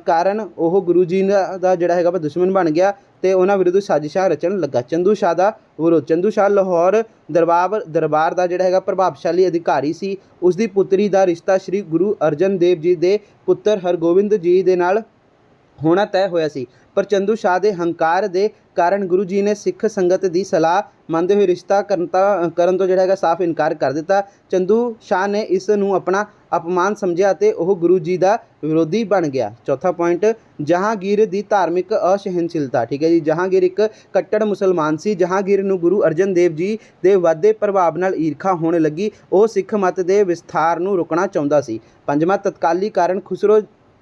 ਕਾਰਨ ਉਹ ਗੁਰੂ ਜੀ ਦਾ ਜਿਹੜਾ ਹੈਗਾ ਵਾ ਦੁਸ਼ਮਣ ਬਣ ਗਿਆ ਤੇ ਉਹਨਾਂ ਵਿਰੁੱਧ ਸਾਜ਼ਿਸ਼ਾਂ ਰਚਣ ਲੱਗਾ। ਚੰਦੂ ਸ਼ਾਹ ਦਾ ਵਿਰੋਧ। ਚੰਦੂ ਸ਼ਾਹ ਲਾਹੌਰ ਦਰਬਾਰ ਦਾ ਜਿਹੜਾ ਹੈਗਾ ਪ੍ਰਭਾਵਸ਼ਾਲੀ ਅਧਿਕਾਰੀ ਸੀ। ਉਸ ਦੀ ਪੁੱਤਰੀ ਦਾ ਰਿਸ਼ਤਾ ਸ਼੍ਰੀ ਗੁਰੂ ਅਰਜਨ ਦੇਵ ਜੀ ਦੇ ਪੁੱਤਰ ਹਰਗੋਬਿੰਦ ਜੀ ਦੇ ਨਾਲ ਹੋਣਾ ਤੈਅ ਹੋਇਆ ਸੀ। ਪਰ ਚੰਦੂ ਸ਼ਾਹ ਦੇ ਹੰਕਾਰ ਦੇ ਕਾਰਨ ਗੁਰੂ ਜੀ ਨੇ ਸਿੱਖ ਸੰਗਤ ਦੀ ਸਲਾਹ ਮੰਨਦੇ ਹੋਏ ਰਿਸ਼ਤਾ ਕਰਨ ਤੋਂ ਜਿਹੜਾ ਹੈਗਾ ਸਾਫ਼ ਇਨਕਾਰ ਕਰ ਦਿੱਤਾ। ਚੰਦੂ ਸ਼ਾਹ ਨੇ ਇਸ ਨੂੰ ਆਪਣਾ ਅਪਮਾਨ ਸਮਝਿਆ ਤੇ ਉਹ ਗੁਰੂ ਜੀ ਦਾ ਵਿਰੋਧੀ ਬਣ ਗਿਆ। ਚੌਥਾ ਪੁਆਇੰਟ, ਜਹਾਂਗੀਰ ਦੀ ਧਾਰਮਿਕ ਅਸਹਿਣਸ਼ੀਲਤਾ। ਠੀਕ ਹੈ ਜੀ। ਜਹਾਂਗੀਰ ਇੱਕ ਕੱਟੜ ਮੁਸਲਮਾਨ ਸੀ। ਜਹਾਂਗੀਰ ਨੂੰ ਗੁਰੂ ਅਰਜਨ ਦੇਵ ਜੀ ਦੇ ਵਾਧੇ ਪ੍ਰਭਾਵ ਨਾਲ ਈਰਖਾ ਹੋਣ ਲੱਗੀ। ਉਹ ਸਿੱਖ ਮਤ ਦੇ ਵਿਸਥਾਰ ਨੂੰ ਰੋਕਣਾ ਚਾਹੁੰਦਾ ਸੀ। ਪੰਜਵਾਂ, ਤਤਕਾਲੀ ਕਾਰਨ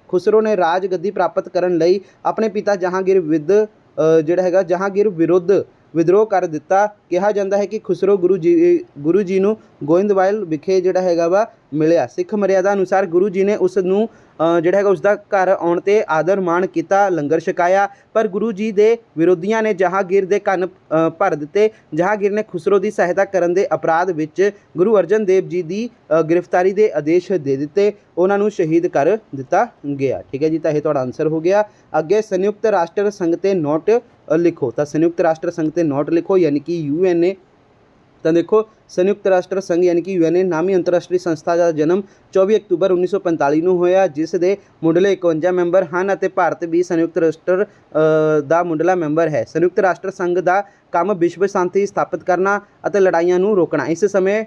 ਖੁਸਰੋ ਨੇ ਰਾਜ ਗੱਦੀ ਪ੍ਰਾਪਤ ਕਰਨ ਲਈ ਆਪਣੇ ਪਿਤਾ ਜਹਾਂਗੀਰ ਵਿਰੁੱਧ ਵਿਦਰੋਹ ਕਰ ਦਿੱਤਾ। ਕਿਹਾ ਜਾਂਦਾ ਹੈ ਕਿ ਖੁਸਰੋ ਗੁਰੂ ਜੀ ਨੂੰ ਗੋਇੰਦਵਾਲ ਵਿਖੇ ਜਿਹੜਾ ਹੈਗਾ ਵਾ ਮਿਲਿਆ। ਸਿੱਖ ਮਰਿਆਦਾ ਅਨੁਸਾਰ ਗੁਰੂ ਜੀ ਨੇ ਉਸ ਨੂੰ ਜਿਹੜਾ ਹੈਗਾ ਉਸਦਾ ਘਰ ਆਉਣ 'ਤੇ ਆਦਰ ਮਾਣ ਕੀਤਾ, ਲੰਗਰ ਛਕਾਇਆ। ਪਰ ਗੁਰੂ ਜੀ ਦੇ ਵਿਰੋਧੀਆਂ ਨੇ ਜਹਾਂਗੀਰ ਦੇ ਕੰਨ ਭਰ ਦਿੱਤੇ। ਜਹਾਂਗੀਰ ਨੇ ਖੁਸਰੋ ਦੀ ਸਹਾਇਤਾ ਕਰਨ ਦੇ ਅਪਰਾਧ ਵਿੱਚ ਗੁਰੂ ਅਰਜਨ ਦੇਵ ਜੀ ਦੀ ਗ੍ਰਿਫਤਾਰੀ ਦੇ ਆਦੇਸ਼ ਦੇ ਦਿੱਤੇ। ਉਹਨਾਂ ਨੂੰ ਸ਼ਹੀਦ ਕਰ ਦਿੱਤਾ ਗਿਆ। ਠੀਕ ਹੈ ਜੀ। ਤਾਂ ਇਹ ਤੁਹਾਡਾ ਆਨਸਰ ਹੋ ਗਿਆ। ਅੱਗੇ, ਸੰਯੁਕਤ ਰਾਸ਼ਟਰ ਸੰਘ 'ਤੇ ਨੋਟ ਲਿਖੋ। ਤਾਂ ਸੰਯੁਕਤ ਰਾਸ਼ਟਰ ਸੰਘ 'ਤੇ ਨੋਟ ਲਿਖੋ, ਯਾਨੀ ਕਿ UN। ਤਾਂ ਦੇਖੋ, ਸੰਯੁਕਤ ਰਾਸ਼ਟਰ ਸੰਘ ਯਾਨੀ ਕਿ UN ਨਾਮੀ ਅੰਤਰਰਾਸ਼ਟਰੀ ਸੰਸਥਾ ਦਾ ਜਨਮ 24 ਅਕਤੂਬਰ 1945 ਨੂੰ ਹੋਇਆ, ਜਿਸ ਦੇ ਮੁੱਢਲੇ 51 ਮੈਂਬਰ ਹਨ ਅਤੇ ਭਾਰਤ ਵੀ ਸੰਯੁਕਤ ਰਾਸ਼ਟਰ ਦਾ ਮੁੱਢਲਾ ਮੈਂਬਰ ਹੈ। ਸੰਯੁਕਤ ਰਾਸ਼ਟਰ ਸੰਘ ਦਾ ਕੰਮ ਵਿਸ਼ਵ ਸ਼ਾਂਤੀ ਸਥਾਪਿਤ ਕਰਨਾ ਅਤੇ ਲੜਾਈਆਂ ਨੂੰ ਰੋਕਣਾ। ਇਸ ਸਮੇਂ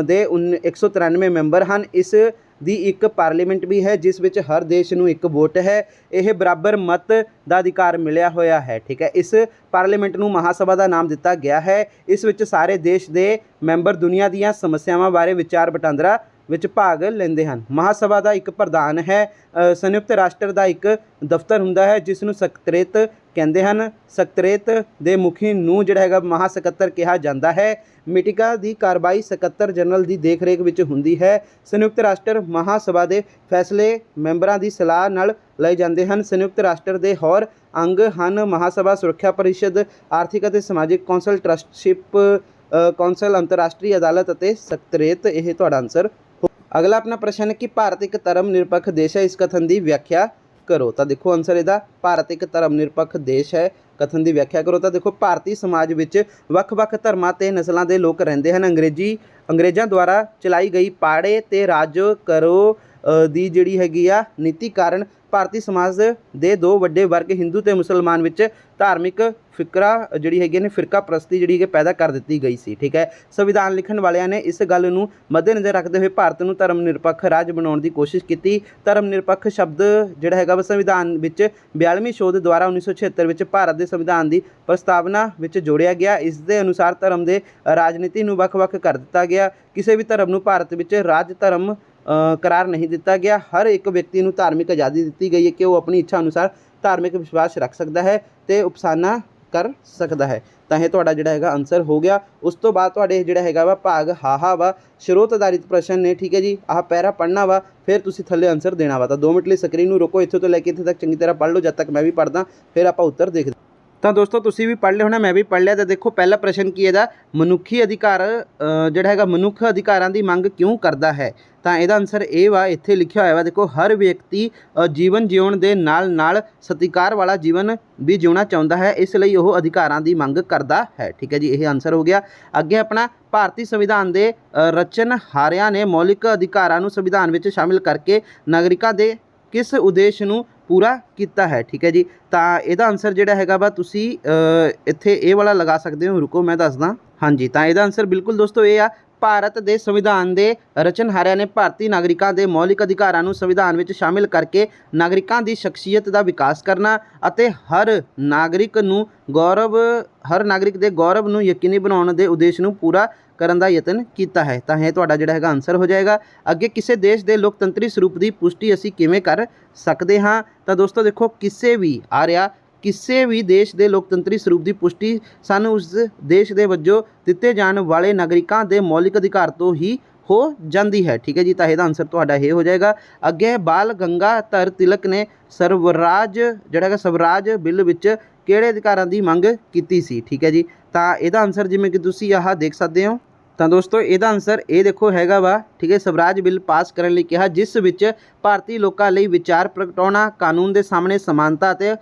ਦੇ 193 ਮੈਂਬਰ ਹਨ। ਇਸ ਦੀ ਇੱਕ ਪਾਰਲੀਮੈਂਟ ਵੀ ਹੈ ਜਿਸ ਵਿੱਚ ਹਰ ਦੇਸ਼ ਨੂੰ ਇੱਕ ਵੋਟ ਹੈ। ਇਹ ਬਰਾਬਰ ਮਤ ਦਾ ਅਧਿਕਾਰ ਮਿਲਿਆ ਹੋਇਆ ਹੈ। ਠੀਕ ਹੈ। ਇਸ ਪਾਰਲੀਮੈਂਟ ਨੂੰ ਮਹਾਸਭਾ ਦਾ ਨਾਮ ਦਿੱਤਾ ਗਿਆ ਹੈ। ਇਸ ਵਿੱਚ ਸਾਰੇ ਦੇਸ਼ ਦੇ ਮੈਂਬਰ ਦੁਨੀਆ ਦੀਆਂ ਸਮੱਸਿਆਵਾਂ ਬਾਰੇ ਵਿਚਾਰ ਵਟਾਂਦਰਾ ਵਿੱਚ ਭਾਗ ਲੈਂਦੇ ਹਨ। ਮਹਾਸਭਾ ਦਾ ਇੱਕ ਪ੍ਰਧਾਨ ਹੈ। ਸੰਯੁਕਤ ਰਾਸ਼ਟਰ ਦਾ ਇੱਕ ਦਫ਼ਤਰ ਹੁੰਦਾ ਹੈ ਜਿਸ ਨੂੰ ਸਕੱਤਰੇਤ ਕਹਿੰਦੇ ਹਨ। ਸਕੱਤਰੇਤ ਦੇ ਮੁਖੀ ਨੂੰ ਜਿਹੜਾ ਹੈਗਾ ਮਹਾ ਸਕੱਤਰ ਕਿਹਾ ਜਾਂਦਾ ਹੈ। ਮੀਟਿੰਗਾਂ ਦੀ ਕਾਰਵਾਈ ਸਕੱਤਰ ਜਨਰਲ ਦੀ ਦੇਖਰੇਖ ਵਿੱਚ ਹੁੰਦੀ ਹੈ। ਸੰਯੁਕਤ ਰਾਸ਼ਟਰ ਮਹਾਸਭਾ ਦੇ ਫੈਸਲੇ ਮੈਂਬਰਾਂ ਦੀ ਸਲਾਹ ਨਾਲ ਲਏ ਜਾਂਦੇ ਹਨ। ਸੰਯੁਕਤ ਰਾਸ਼ਟਰ ਦੇ ਹੋਰ ਅੰਗ ਹਨ ਮਹਾਸਭਾ, ਸੁਰੱਖਿਆ ਪਰਿਸ਼ਦ, ਆਰਥਿਕ ਅਤੇ ਸਮਾਜਿਕ ਕੌਂਸਲ, ਟਰੱਸਟਸ਼ਿਪ ਕੌਂਸਲ, ਅੰਤਰਰਾਸ਼ਟਰੀ ਅਦਾਲਤ ਅਤੇ ਸਕੱਤਰੇਤ। ਇਹ ਤੁਹਾਡਾ ਆਨਸਰ। ਅਗਲਾ ਆਪਣਾ ਪ੍ਰਸ਼ਨ ਹੈ ਕਿ ਭਾਰਤ ਇੱਕ ਧਰਮ ਨਿਰਪੱਖ ਦੇਸ਼ ਹੈ। ਇਸ ਕਥਨ ਦੀ ਵਿਆਖਿਆ ਕਰੋ। ਤਾਂ ਦੇਖੋ ਆਨਸਰ ਇਹਦਾ, ਭਾਰਤ ਇੱਕ ਧਰਮ ਨਿਰਪੱਖ ਦੇਸ਼ ਹੈ। ਕਥਨ ਦੀ ਵਿਆਖਿਆ ਕਰੋ। ਤਾਂ ਦੇਖੋ, ਭਾਰਤੀ ਸਮਾਜ ਵਿੱਚ ਵੱਖ-ਵੱਖ ਧਰਮਾਂ ਤੇ ਨਸਲਾਂ ਦੇ ਲੋਕ ਰਹਿੰਦੇ ਹਨ। ਅੰਗਰੇਜ਼ਾਂ ਦੁਆਰਾ ਚਲਾਈ ਗਈ ਪਾੜੇ ਤੇ ਰਾਜ ਕਰੋ ਦੀ ਜਿਹੜੀ ਹੈਗੀ ਆ ਨੀਤੀ ਕਾਰਨ ਭਾਰਤੀ ਸਮਾਜ ਦੇ ਦੋ ਵੱਡੇ ਵਰਗ ਹਿੰਦੂ ਤੇ ਮੁਸਲਮਾਨ ਵਿੱਚ ਧਾਰਮਿਕ ਫਿਕਰਾ ਜਿਹੜੀ ਹੈਗੀ ਨੇ ਫਿਰਕਾ ਪ੍ਰਸਤੀ ਜਿਹੜੀ ਕਿ ਪੈਦਾ ਕਰ ਦਿੱਤੀ ਗਈ ਸੀ। ਠੀਕ ਹੈ, ਸੰਵਿਧਾਨ ਲਿਖਣ ਵਾਲਿਆਂ ਨੇ ਇਸ ਗੱਲ ਨੂੰ ਮੱਦੇਨਜ਼ਰ ਰੱਖਦੇ ਹੋਏ ਭਾਰਤ ਨੂੰ ਧਰਮ ਨਿਰਪੱਖ ਰਾਜ ਬਣਾਉਣ ਦੀ ਕੋਸ਼ਿਸ਼ ਕੀਤੀ। ਧਰਮ ਨਿਰਪੱਖ ਸ਼ਬਦ ਜਿਹੜਾ ਹੈਗਾ ਵਾ ਸੰਵਿਧਾਨ ਵਿੱਚ 42ਵੀਂ ਸੋਧ ਦੁਆਰਾ 1976 ਵਿੱਚ ਭਾਰਤ ਦੇ ਸੰਵਿਧਾਨ ਦੀ ਪ੍ਰਸਤਾਵਨਾ ਵਿੱਚ ਜੋੜਿਆ ਗਿਆ। ਇਸ ਦੇ ਅਨੁਸਾਰ ਧਰਮ ਦੇ ਰਾਜਨੀਤੀ ਨੂੰ ਵੱਖ-ਵੱਖ ਕਰ ਦਿੱਤਾ ਗਿਆ। ਕਿਸੇ ਵੀ ਧਰਮ ਨੂੰ ਭਾਰਤ ਵਿੱਚ ਰਾਜ ਧਰਮ करार नहीं दिता गया। हर एक व्यक्ति ਨੂੰ ਧਾਰਮਿਕ ਆਜ਼ਾਦੀ ਦਿੱਤੀ ਗਈ ਹੈ ਕਿ ਉਹ ਆਪਣੀ ਇੱਛਾ ਅਨੁਸਾਰ ਧਾਰਮਿਕ ਵਿਸ਼ਵਾਸ ਰੱਖ ਸਕਦਾ ਹੈ ਤੇ ਉਪਸਾਨਾ ਕਰ ਸਕਦਾ ਹੈ। ਤਾਂ ਇਹ ਤੁਹਾਡਾ ਜਿਹੜਾ ਹੈਗਾ ਆਨਸਰ ਹੋ ਗਿਆ। ਉਸ ਤੋਂ ਬਾਅਦ ਤੁਹਾਡੇ ਜਿਹੜਾ ਹੈਗਾ ਵਾ ਭਾਗ ਹਾਹਾ ਵਾ ਸਰੋਤ ਆਧਾਰਿਤ ਪ੍ਰਸ਼ਨ ਨੇ। ਠੀਕ ਹੈ ਜੀ, ਆਹ ਪੈਰਾ ਪੜ੍ਹਨਾ ਵਾ ਫਿਰ ਤੁਸੀਂ ਥੱਲੇ ਆਨਸਰ ਦੇਣਾ ਵਾ। ਤਾਂ 2 ਮਿੰਟ ਲਈ ਸਕਰੀਨ ਨੂੰ ਰੋਕੋ, ਇੱਥੋਂ ਤੋਂ ਲੈ ਕੇ ਇੱਥੇ ਤੱਕ ਚੰਗੀ ਤਰ੍ਹਾਂ ਪੜ੍ਹ ਲਓ ਜਦ ਤੱਕ ਮੈਂ ਵੀ ਪੜ੍ਹਦਾ, ਫਿਰ ਆਪਾਂ ਉੱਤਰ ਦੇਖਦੇ। ਤਾਂ ਦੋਸਤੋ ਤੁਸੀਂ ਵੀ ਪੜ੍ਹ ਲਿਆ ਹੋਣਾ, ਮੈਂ ਵੀ ਪੜ੍ਹ ਲਿਆ। ਤਾਂ ਦੇਖੋ ਪਹਿਲਾ ਪ੍ਰਸ਼ਨ ਕੀ ਇਹਦਾ, ਮਨੁੱਖੀ ਅਧਿਕਾਰ ਜਿਹੜਾ ਹੈਗਾ ਮਨੁੱਖ ਅਧਿਕਾਰਾਂ ਦੀ ਮੰਗ ਕਿਉਂ ਕਰਦਾ ਹੈ। ਤਾਂ ਇਹਦਾ ਆਨਸਰ ਇਹ ਵਾ, ਇੱਥੇ ਲਿਖਿਆ ਹੋਇਆ ਵਾ ਦੇਖੋ, ਹਰ ਵਿਅਕਤੀ ਜੀਵਨ ਜਿਉਣ ਦੇ ਨਾਲ ਨਾਲ ਸਤਿਕਾਰ ਵਾਲਾ ਜੀਵਨ ਵੀ ਜਿਉਣਾ ਚਾਹੁੰਦਾ ਹੈ, ਇਸ ਲਈ ਉਹ ਅਧਿਕਾਰਾਂ ਦੀ ਮੰਗ ਕਰਦਾ ਹੈ। ਠੀਕ ਹੈ ਜੀ, ਇਹ ਆਨਸਰ ਹੋ ਗਿਆ। ਅੱਗੇ ਆਪਣਾ ਭਾਰਤੀ ਸੰਵਿਧਾਨ ਦੇ ਰਚਨਹਾਰਿਆਂ ਨੇ ਮੌਲਿਕ ਅਧਿਕਾਰਾਂ ਨੂੰ ਸੰਵਿਧਾਨ ਵਿੱਚ ਸ਼ਾਮਿਲ ਕਰਕੇ ਨਾਗਰਿਕਾਂ ਦੇ ਕਿਸ ਉਦੇਸ਼ ਨੂੰ ਪੂਰਾ ਕੀਤਾ ਹੈ। ਠੀਕ ਹੈ ਜੀ, ਤਾਂ ਇਹਦਾ ਆਨਸਰ ਜਿਹੜਾ ਹੈਗਾ ਵਾ ਤੁਸੀਂ ਇੱਥੇ ਇਹ ਵਾਲਾ ਲਗਾ ਸਕਦੇ ਹੋ, ਰੁਕੋ ਮੈਂ ਦੱਸਦਾ। ਹਾਂਜੀ, ਤਾਂ ਇਹਦਾ ਆਨਸਰ ਬਿਲਕੁਲ ਦੋਸਤੋ ਇਹ ਆ, ਭਾਰਤ ਦੇ ਸੰਵਿਧਾਨ ਦੇ ਰਚਨਹਾਰਿਆਂ ਨੇ ਭਾਰਤੀ ਨਾਗਰਿਕਾਂ ਦੇ ਮੌਲਿਕ ਅਧਿਕਾਰਾਂ ਨੂੰ ਸੰਵਿਧਾਨ ਵਿੱਚ ਸ਼ਾਮਿਲ ਕਰਕੇ ਨਾਗਰਿਕਾਂ ਦੀ ਸ਼ਖਸੀਅਤ ਦਾ ਵਿਕਾਸ ਕਰਨਾ ਅਤੇ ਹਰ ਨਾਗਰਿਕ ਦੇ ਗੌਰਵ ਨੂੰ ਯਕੀਨੀ ਬਣਾਉਣ ਦੇ ਉਦੇਸ਼ ਨੂੰ ਪੂਰਾ ਕਰਨ ਦਾ ਯਤਨ ਕੀਤਾ ਹੈ। ਤਾਂ ਇਹ ਤੁਹਾਡਾ ਜਿਹੜਾ ਹੈਗਾ ਆਨਸਰ ਹੋ ਜਾਏਗਾ। ਅੱਗੇ ਕਿਸੇ ਦੇਸ਼ ਦੇ ਲੋਕਤੰਤਰੀ ਸਰੂਪ ਦੀ ਪੁਸ਼ਟੀ ਅਸੀਂ ਕਿਵੇਂ ਕਰ ਸਕਦੇ ਹਾਂ। ਤਾਂ ਦੋਸਤੋ ਦੇਖੋ, ਕਿਸੇ ਵੀ ਦੇਸ਼ ਦੇ ਲੋਕਤੰਤਰੀ ਸਰੂਪ ਦੀ ਪੁਸ਼ਟੀ ਸਾਨੂੰ ਉਸ ਦੇਸ਼ ਦੇ ਵਜੋਂ ਦਿੱਤੇ ਜਾਣ ਵਾਲੇ ਨਾਗਰਿਕਾਂ ਦੇ ਮੌਲਿਕ ਅਧਿਕਾਰ ਤੋਂ ਹੀ ਹੋ ਜਾਂਦੀ ਹੈ। ਠੀਕ ਹੈ ਜੀ, ਤਾਂ ਇਹਦਾ ਆਨਸਰ ਤੁਹਾਡਾ ਇਹ ਹੋ ਜਾਏਗਾ। ਅੱਗੇ ਬਾਲ ਗੰਗਾਧਰ ਤਿਲਕ ਨੇ ਸਵਰਾਜ ਬਿੱਲ ਵਿੱਚ ਕਿਹੜੇ ਅਧਿਕਾਰਾਂ ਦੀ ਮੰਗ ਕੀਤੀ ਸੀ। ਠੀਕ ਹੈ ਜੀ, ਤਾਂ ਇਹਦਾ ਆਨਸਰ ਜਿਵੇਂ ਕਿ ਤੁਸੀਂ ਆਹ ਦੇਖ ਸਕਦੇ ਹੋ। ਤਾਂ ਦੋਸਤੋ ਇਹਦਾ ਆਨਸਰ ਇਹ ਦੇਖੋ ਹੈਗਾ ਵਾ, ਠੀਕ ਹੈ, ਸਵਰਾਜ ਬਿੱਲ ਪਾਸ ਕਰਨ ਲਈ ਕਿਹਾ, ਜਿਸ ਵਿੱਚ ਭਾਰਤੀ ਲੋਕਾਂ ਲਈ ਵਿਚਾਰ ਪ੍ਰਗਟਾਉਣਾ, ਕਾਨੂੰਨ ਦੇ ਸਾਹਮਣੇ ਸਮਾਨਤਾ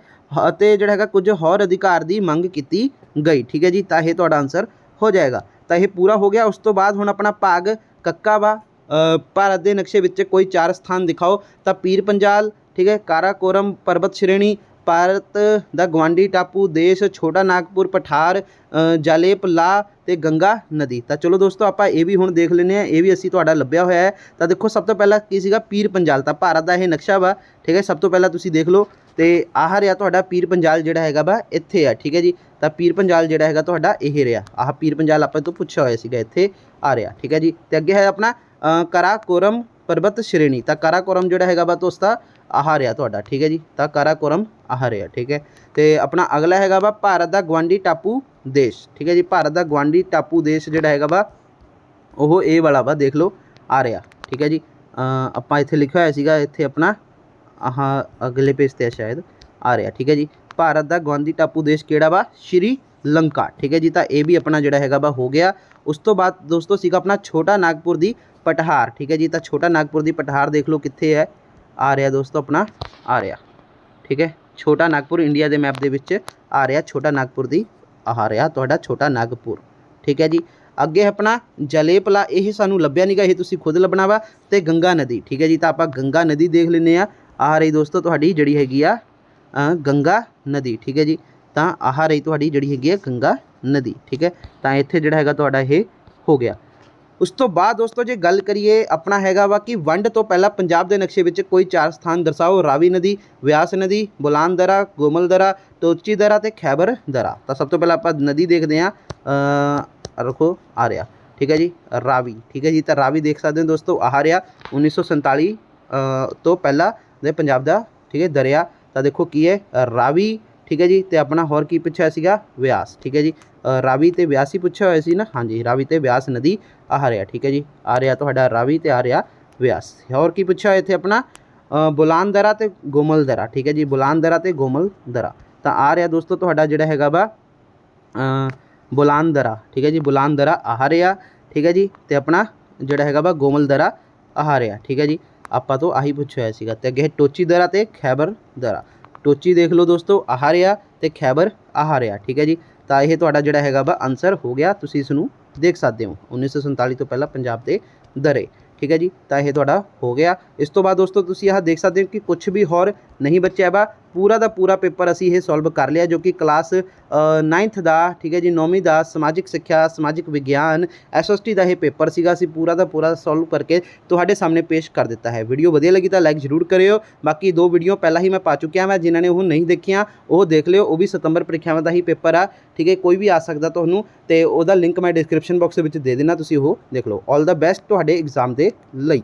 ਅਤੇ ਜਿਹੜਾ ਹੈਗਾ ਕੁਝ ਹੋਰ ਅਧਿਕਾਰ ਦੀ ਮੰਗ ਕੀਤੀ ਗਈ। ਠੀਕ ਹੈ ਜੀ, ਤਾਂ ਇਹ ਤੁਹਾਡਾ ਆਨਸਰ ਹੋ ਜਾਏਗਾ। ਤਾਂ ਇਹ ਪੂਰਾ ਹੋ ਗਿਆ। ਉਸ ਤੋਂ ਬਾਅਦ ਹੁਣ ਆਪਣਾ ਭਾਗ ਕੱਕਾ ਵਾ, ਭਾਰਤ ਦੇ ਨਕਸ਼ੇ ਵਿੱਚ ਕੋਈ 4 ਸਥਾਨ ਦਿਖਾਓ। ਤਾਂ ਪੀਰ ਪੰਜਾਲ, ਠੀਕ ਹੈ, ਕਾਰਾਕੋਰਮ ਪਰਬਤ ਸ਼੍ਰੇਣੀ, ਭਾਰਤ ਦਾ ਗਵਾਂਡੀ ਟਾਪੂ ਦੇਸ਼, ਛੋਟਾ ਨਾਗਪੁਰ ਪਠਾਰ, ਜਾਲੇਪਲਾ ਤੇ ਗੰਗਾ ਨਦੀ। ਤਾਂ ਚਲੋ ਦੋਸਤੋ ਆਪਾਂ ਇਹ ਵੀ ਹੁਣ ਦੇਖ ਲੈਂਦੇ ਹਾਂ, ਇਹ ਵੀ ਅਸੀਂ ਤੁਹਾਡਾ ਲੱਭਿਆ ਹੋਇਆ ਹੈ। ਤਾਂ ਦੇਖੋ ਸਭ ਤੋਂ ਪਹਿਲਾਂ ਕੀ ਸੀਗਾ, ਪੀਰ ਪੰਜਾਲ। ਤਾਂ ਭਾਰਤ ਦਾ ਇਹ ਨਕਸ਼ਾ ਵਾ, ਠੀਕ ਹੈ, ਸਭ ਤੋਂ ਪਹਿਲਾਂ ਤੁਸੀਂ ਦੇਖ ਲਓ। ਤੇ ਆਹ ਰਿਹਾ ਤੁਹਾਡਾ ਪੀਰ ਪੰਜਾਲ ਜਿਹੜਾ ਹੈਗਾ ਵਾ ਇੱਥੇ ਆ। ਠੀਕ ਹੈ ਜੀ, ਤਾਂ ਪੀਰ ਪੰਜਾਲ ਜਿਹੜਾ ਹੈਗਾ ਤੁਹਾਡਾ ਇਹ ਰਿਹਾ, ਆਹ ਪੀਰ ਪੰਜਾਲ ਆਪਾਂ ਤੋਂ ਪੁੱਛਿਆ ਹੋਇਆ ਸੀਗਾ, ਇੱਥੇ ਆ ਰਿਹਾ। ਠੀਕ ਹੈ ਜੀ, ਤੇ ਅੱਗੇ ਹੈ ਆਪਣਾ ਕਾਰਾਕੋਰਮ ਪਰਬਤ ਸ਼੍ਰੇਣੀ। ਤਾਂ ਕਾਰਾਕੋਰਮ ਜਿਹੜਾ ਹੈਗਾ ਵਾ ਦੋਸਤਾ ਆਹ ਰਿਹਾ ਤੁਹਾਡਾ। ਠੀਕ ਹੈ ਜੀ, ਤਾਂ ਕਾਰਾਕੋਰਮ ਆਹ ਰਿਹਾ। ਠੀਕ ਹੈ, ਤੇ ਆਪਣਾ ਅਗਲਾ ਹੈਗਾ ਵਾ ਭਾਰਤ ਦਾ ਗਵਾਂਡੀ ਟਾਪੂ ਦੇਸ਼। ਠੀਕ ਹੈ ਜੀ, ਭਾਰਤ ਦਾ ਗਵਾਂਡੀ ਟਾਪੂ ਦੇਸ਼ ਜਿਹੜਾ ਹੈਗਾ ਵਾ ਉਹ ਇਹ ਵਾਲਾ ਵਾ, ਦੇਖ ਲਓ ਆ ਰਿਹਾ। ਠੀਕ ਹੈ ਜੀ, ਆਪਾਂ ਇੱਥੇ ਲਿਖਿਆ ਹੋਇਆ ਸੀਗਾ, ਇੱਥੇ ਆਪਣਾ ਆਹ ਅਗਲੇ ਪੇਜ 'ਤੇ ਸ਼ਾਇਦ ਆ ਰਿਹਾ। ਠੀਕ ਹੈ ਜੀ, ਭਾਰਤ ਦਾ ਗਵਾਂਡੀ ਟਾਪੂ ਦੇਸ਼ ਕਿਹੜਾ ਵਾ, ਸ਼੍ਰੀ ਲੰਕਾ। ਠੀਕ ਹੈ ਜੀ, ਤਾਂ ਇਹ ਵੀ ਆਪਣਾ ਜਿਹੜਾ ਹੈਗਾ ਵਾ ਹੋ ਗਿਆ। ਉਸ ਤੋਂ ਬਾਅਦ ਦੋਸਤੋ ਸੀਗਾ ਆਪਣਾ ਛੋਟਾ ਨਾਗਪੁਰ ਦੀ ਪਠਾਰ। ਠੀਕ ਹੈ ਜੀ, ਤਾਂ ਛੋਟਾ ਨਾਗਪੁਰ ਦੀ ਪਠਾਰ ਦੇਖ ਲਓ ਕਿੱਥੇ ਹੈ, ਆ ਰਿਹਾ ਦੋਸਤੋ ਆਪਣਾ ਆ ਰਿਹਾ। ਠੀਕ ਹੈ, ਛੋਟਾ ਨਾਗਪੁਰ ਇੰਡੀਆ ਦੇ ਮੈਪ ਦੇ ਵਿੱਚ ਆ ਰਿਹਾ, ਛੋਟਾ ਨਾਗਪੁਰ ਦੀ ਆ ਰਿਹਾ ਤੁਹਾਡਾ ਛੋਟਾ ਨਾਗਪੁਰ। ਠੀਕ ਹੈ ਜੀ, ਅੱਗੇ ਆਪਣਾ ਜਲੇਪਲਾ, ਇਹ ਸਾਨੂੰ ਲੱਭਿਆ ਨਹੀਂਗਾ, ਇਹ ਤੁਸੀਂ ਖੁਦ ਲੱਭਣਾ ਵਾ। ਤੇ ਗੰਗਾ ਨਦੀ। ਠੀਕ ਹੈ ਜੀ, ਤਾਂ ਆਪਾਂ ਗੰਗਾ ਨਦੀ ਦੇਖ ਲੈਂਦੇ ਹਾਂ। ਆਹ ਰਹੀ ਦੋਸਤੋ ਤੁਹਾਡੀ ਜਿਹੜੀ ਹੈਗੀ ਆ ਗੰਗਾ ਨਦੀ। ਠੀਕ ਹੈ ਜੀ, ਤਾਂ ਆਹ ਰਹੀ ਤੁਹਾਡੀ ਜਿਹੜੀ ਹੈਗੀ ਆ ਗੰਗਾ ਨਦੀ। ਠੀਕ ਹੈ, ਤਾਂ ਇੱਥੇ ਜਿਹੜਾ ਹੈਗਾ ਤੁਹਾਡਾ ਇਹ ਹੋ ਗਿਆ। ਉਸ ਤੋਂ ਬਾਅਦ ਦੋਸਤੋ ਜੇ ਗੱਲ ਕਰੀਏ ਆਪਣਾ ਹੈਗਾ ਵਾ ਕਿ ਵੰਡ ਤੋਂ ਪਹਿਲਾਂ ਪੰਜਾਬ ਦੇ ਨਕਸ਼ੇ ਵਿੱਚ ਕੋਈ 4 ਸਥਾਨ ਦਰਸਾਓ। ਰਾਵੀ ਨਦੀ, ਬਿਆਸ ਨਦੀ, ਬੁਲਾਨ ਦਰਾ, ਗੋਮਲ ਦਰਾ, ਟੋਚੀ ਦਰਾ ਤੇ ਖੈਬਰ ਦਰਾ। ਤਾਂ ਸਭ ਤੋਂ ਪਹਿਲਾਂ ਆਪਾਂ ਨਦੀ ਦੇਖਦੇ ਹਾਂ, ਰੱਖੋ ਆ ਰਿਹਾ। ਠੀਕ ਹੈ ਜੀ, ਰਾਵੀ। ਠੀਕ ਹੈ ਜੀ, ਤਾਂ ਰਾਵੀ ਦੇਖ ਸਕਦੇ ਹੋ ਦੋਸਤੋ ਆਹ ਰਿਹਾ 1947 ਤੋਂ ਪਹਿਲਾਂ ਦੇ ਪੰਜਾਬ ਦਾ, ਠੀਕ ਹੈ, ਦਰਿਆ। ਤਾਂ ਦੇਖੋ ਕੀ ਹੈ, ਰਾਵੀ। ਠੀਕ ਹੈ ਜੀ, ਤੇ ਆਪਣਾ ਹੋਰ ਕੀ ਪੁੱਛਿਆ ਸੀਗਾ, ਬਿਆਸ। ਠੀਕ ਹੈ ਜੀ, ਰਾਵੀ ਤੇ ਬਿਆਸ ਹੀ ਪੁੱਛਿਆ ਹੋਇਆ ਸੀ ਨਾ। ਹਾਂਜੀ, ਰਾਵੀ ਤੇ ਬਿਆਸ ਨਦੀ ਆਹ ਰਿਹਾ। ਠੀਕ ਹੈ ਜੀ, ਆ ਰਿਹਾ ਤੁਹਾਡਾ ਰਾਵੀ ਤੇ ਆ ਰਿਹਾ ਬਿਆਸ। ਹੋਰ ਕੀ ਪੁੱਛਿਆ ਹੋਇਆ ਇੱਥੇ ਆਪਣਾ ਬੁਲਾਨ ਦਰਾ ਤੇ ਗੋਮਲ ਦਰਾ। ਠੀਕ ਹੈ ਜੀ, ਬੁਲਾਨ ਦਰਾ ਤੇ ਗੋਮਲ ਦਰਾ। ਤਾਂ ਆ ਰਿਹਾ ਦੋਸਤੋ ਤੁਹਾਡਾ ਜਿਹੜਾ ਹੈਗਾ ਵਾ ਬੁਲਾਨ ਦਰਾ। ਠੀਕ ਹੈ ਜੀ, ਬੁਲਾਨ ਦਰਾ ਆਹ ਰਿਹਾ। ਠੀਕ ਹੈ ਜੀ, ਤੇ ਆਪਣਾ ਜਿਹੜਾ ਹੈਗਾ ਵਾ ਗੋਮਲ ਦਰਾ ਆਹ ਰਿਹਾ। ਠੀਕ ਹੈ ਜੀ, ਆਪਾਂ ਤੋਂ ਆਹੀ ਪੁੱਛਿਆ ਹੋਇਆ ਸੀਗਾ। ਤੇ ਅੱਗੇ ਟੋਚੀ ਦਰਾ ਤੇ ਖੈਬਰ ਦਰਾ। ਟੋਚੀ ਦੇਖ ਲਓ ਦੋਸਤੋ ਆਹ ਰਿਹਾ ਤੇ ਖੈਬਰ ਆਹ ਰਿਹਾ। ਠੀਕ ਹੈ ਜੀ, ਤਾਂ ਇਹ ਤੁਹਾਡਾ ਜਿਹੜਾ ਹੈਗਾ ਵਾ ਆਨਸਰ ਹੋ ਗਿਆ। ਤੁਸੀਂ ਇਸ ਨੂੰ ਦੇਖ ਸਕਦੇ ਹੋ 1947 ਤੋਂ ਪਹਿਲਾਂ ਪੰਜਾਬ ਦੇ ਦਰੇ। ठीक है जी। तो यह तुहाडा हो गया। इस तो बाद दोस्तों तुसीं आह देख सकते हो कि कुछ भी होर नहीं बचिया वा, पूरा का पूरा पेपर असीं ये सॉल्व कर लिया, जो कि क्लास 9th का, ठीक है जी, 9वीं का समाजिक सिक्ख्या, समाजिक विज्ञान SST का यह पेपर सीगा, असीं पूरा का पूरा सॉल्व करके तुहाडे सामने पेश कर दिता है। वीडियो वधिया लगी तो लाइक जरूर करियो। बाकी 2 वीडियो पहला ही मैं पा चुकिया मैं, जिन्होंने वो नहीं देखिया वो देख लियो। वो भी सितंबर ਪ੍ਰੀਖਿਆਵਾਂ का ही पेपर आ, ठीक है। कोई भी आ सकता ਤੁਹਾਨੂੰ, तो ਉਹਦਾ लिंक मैं डिस्क्रिप्शन बॉक्स में दे देना, तुसीं ਉਹ देख लो। ऑल द बेस्ट ਤੁਹਾਡੇ एग्जाम के लिए।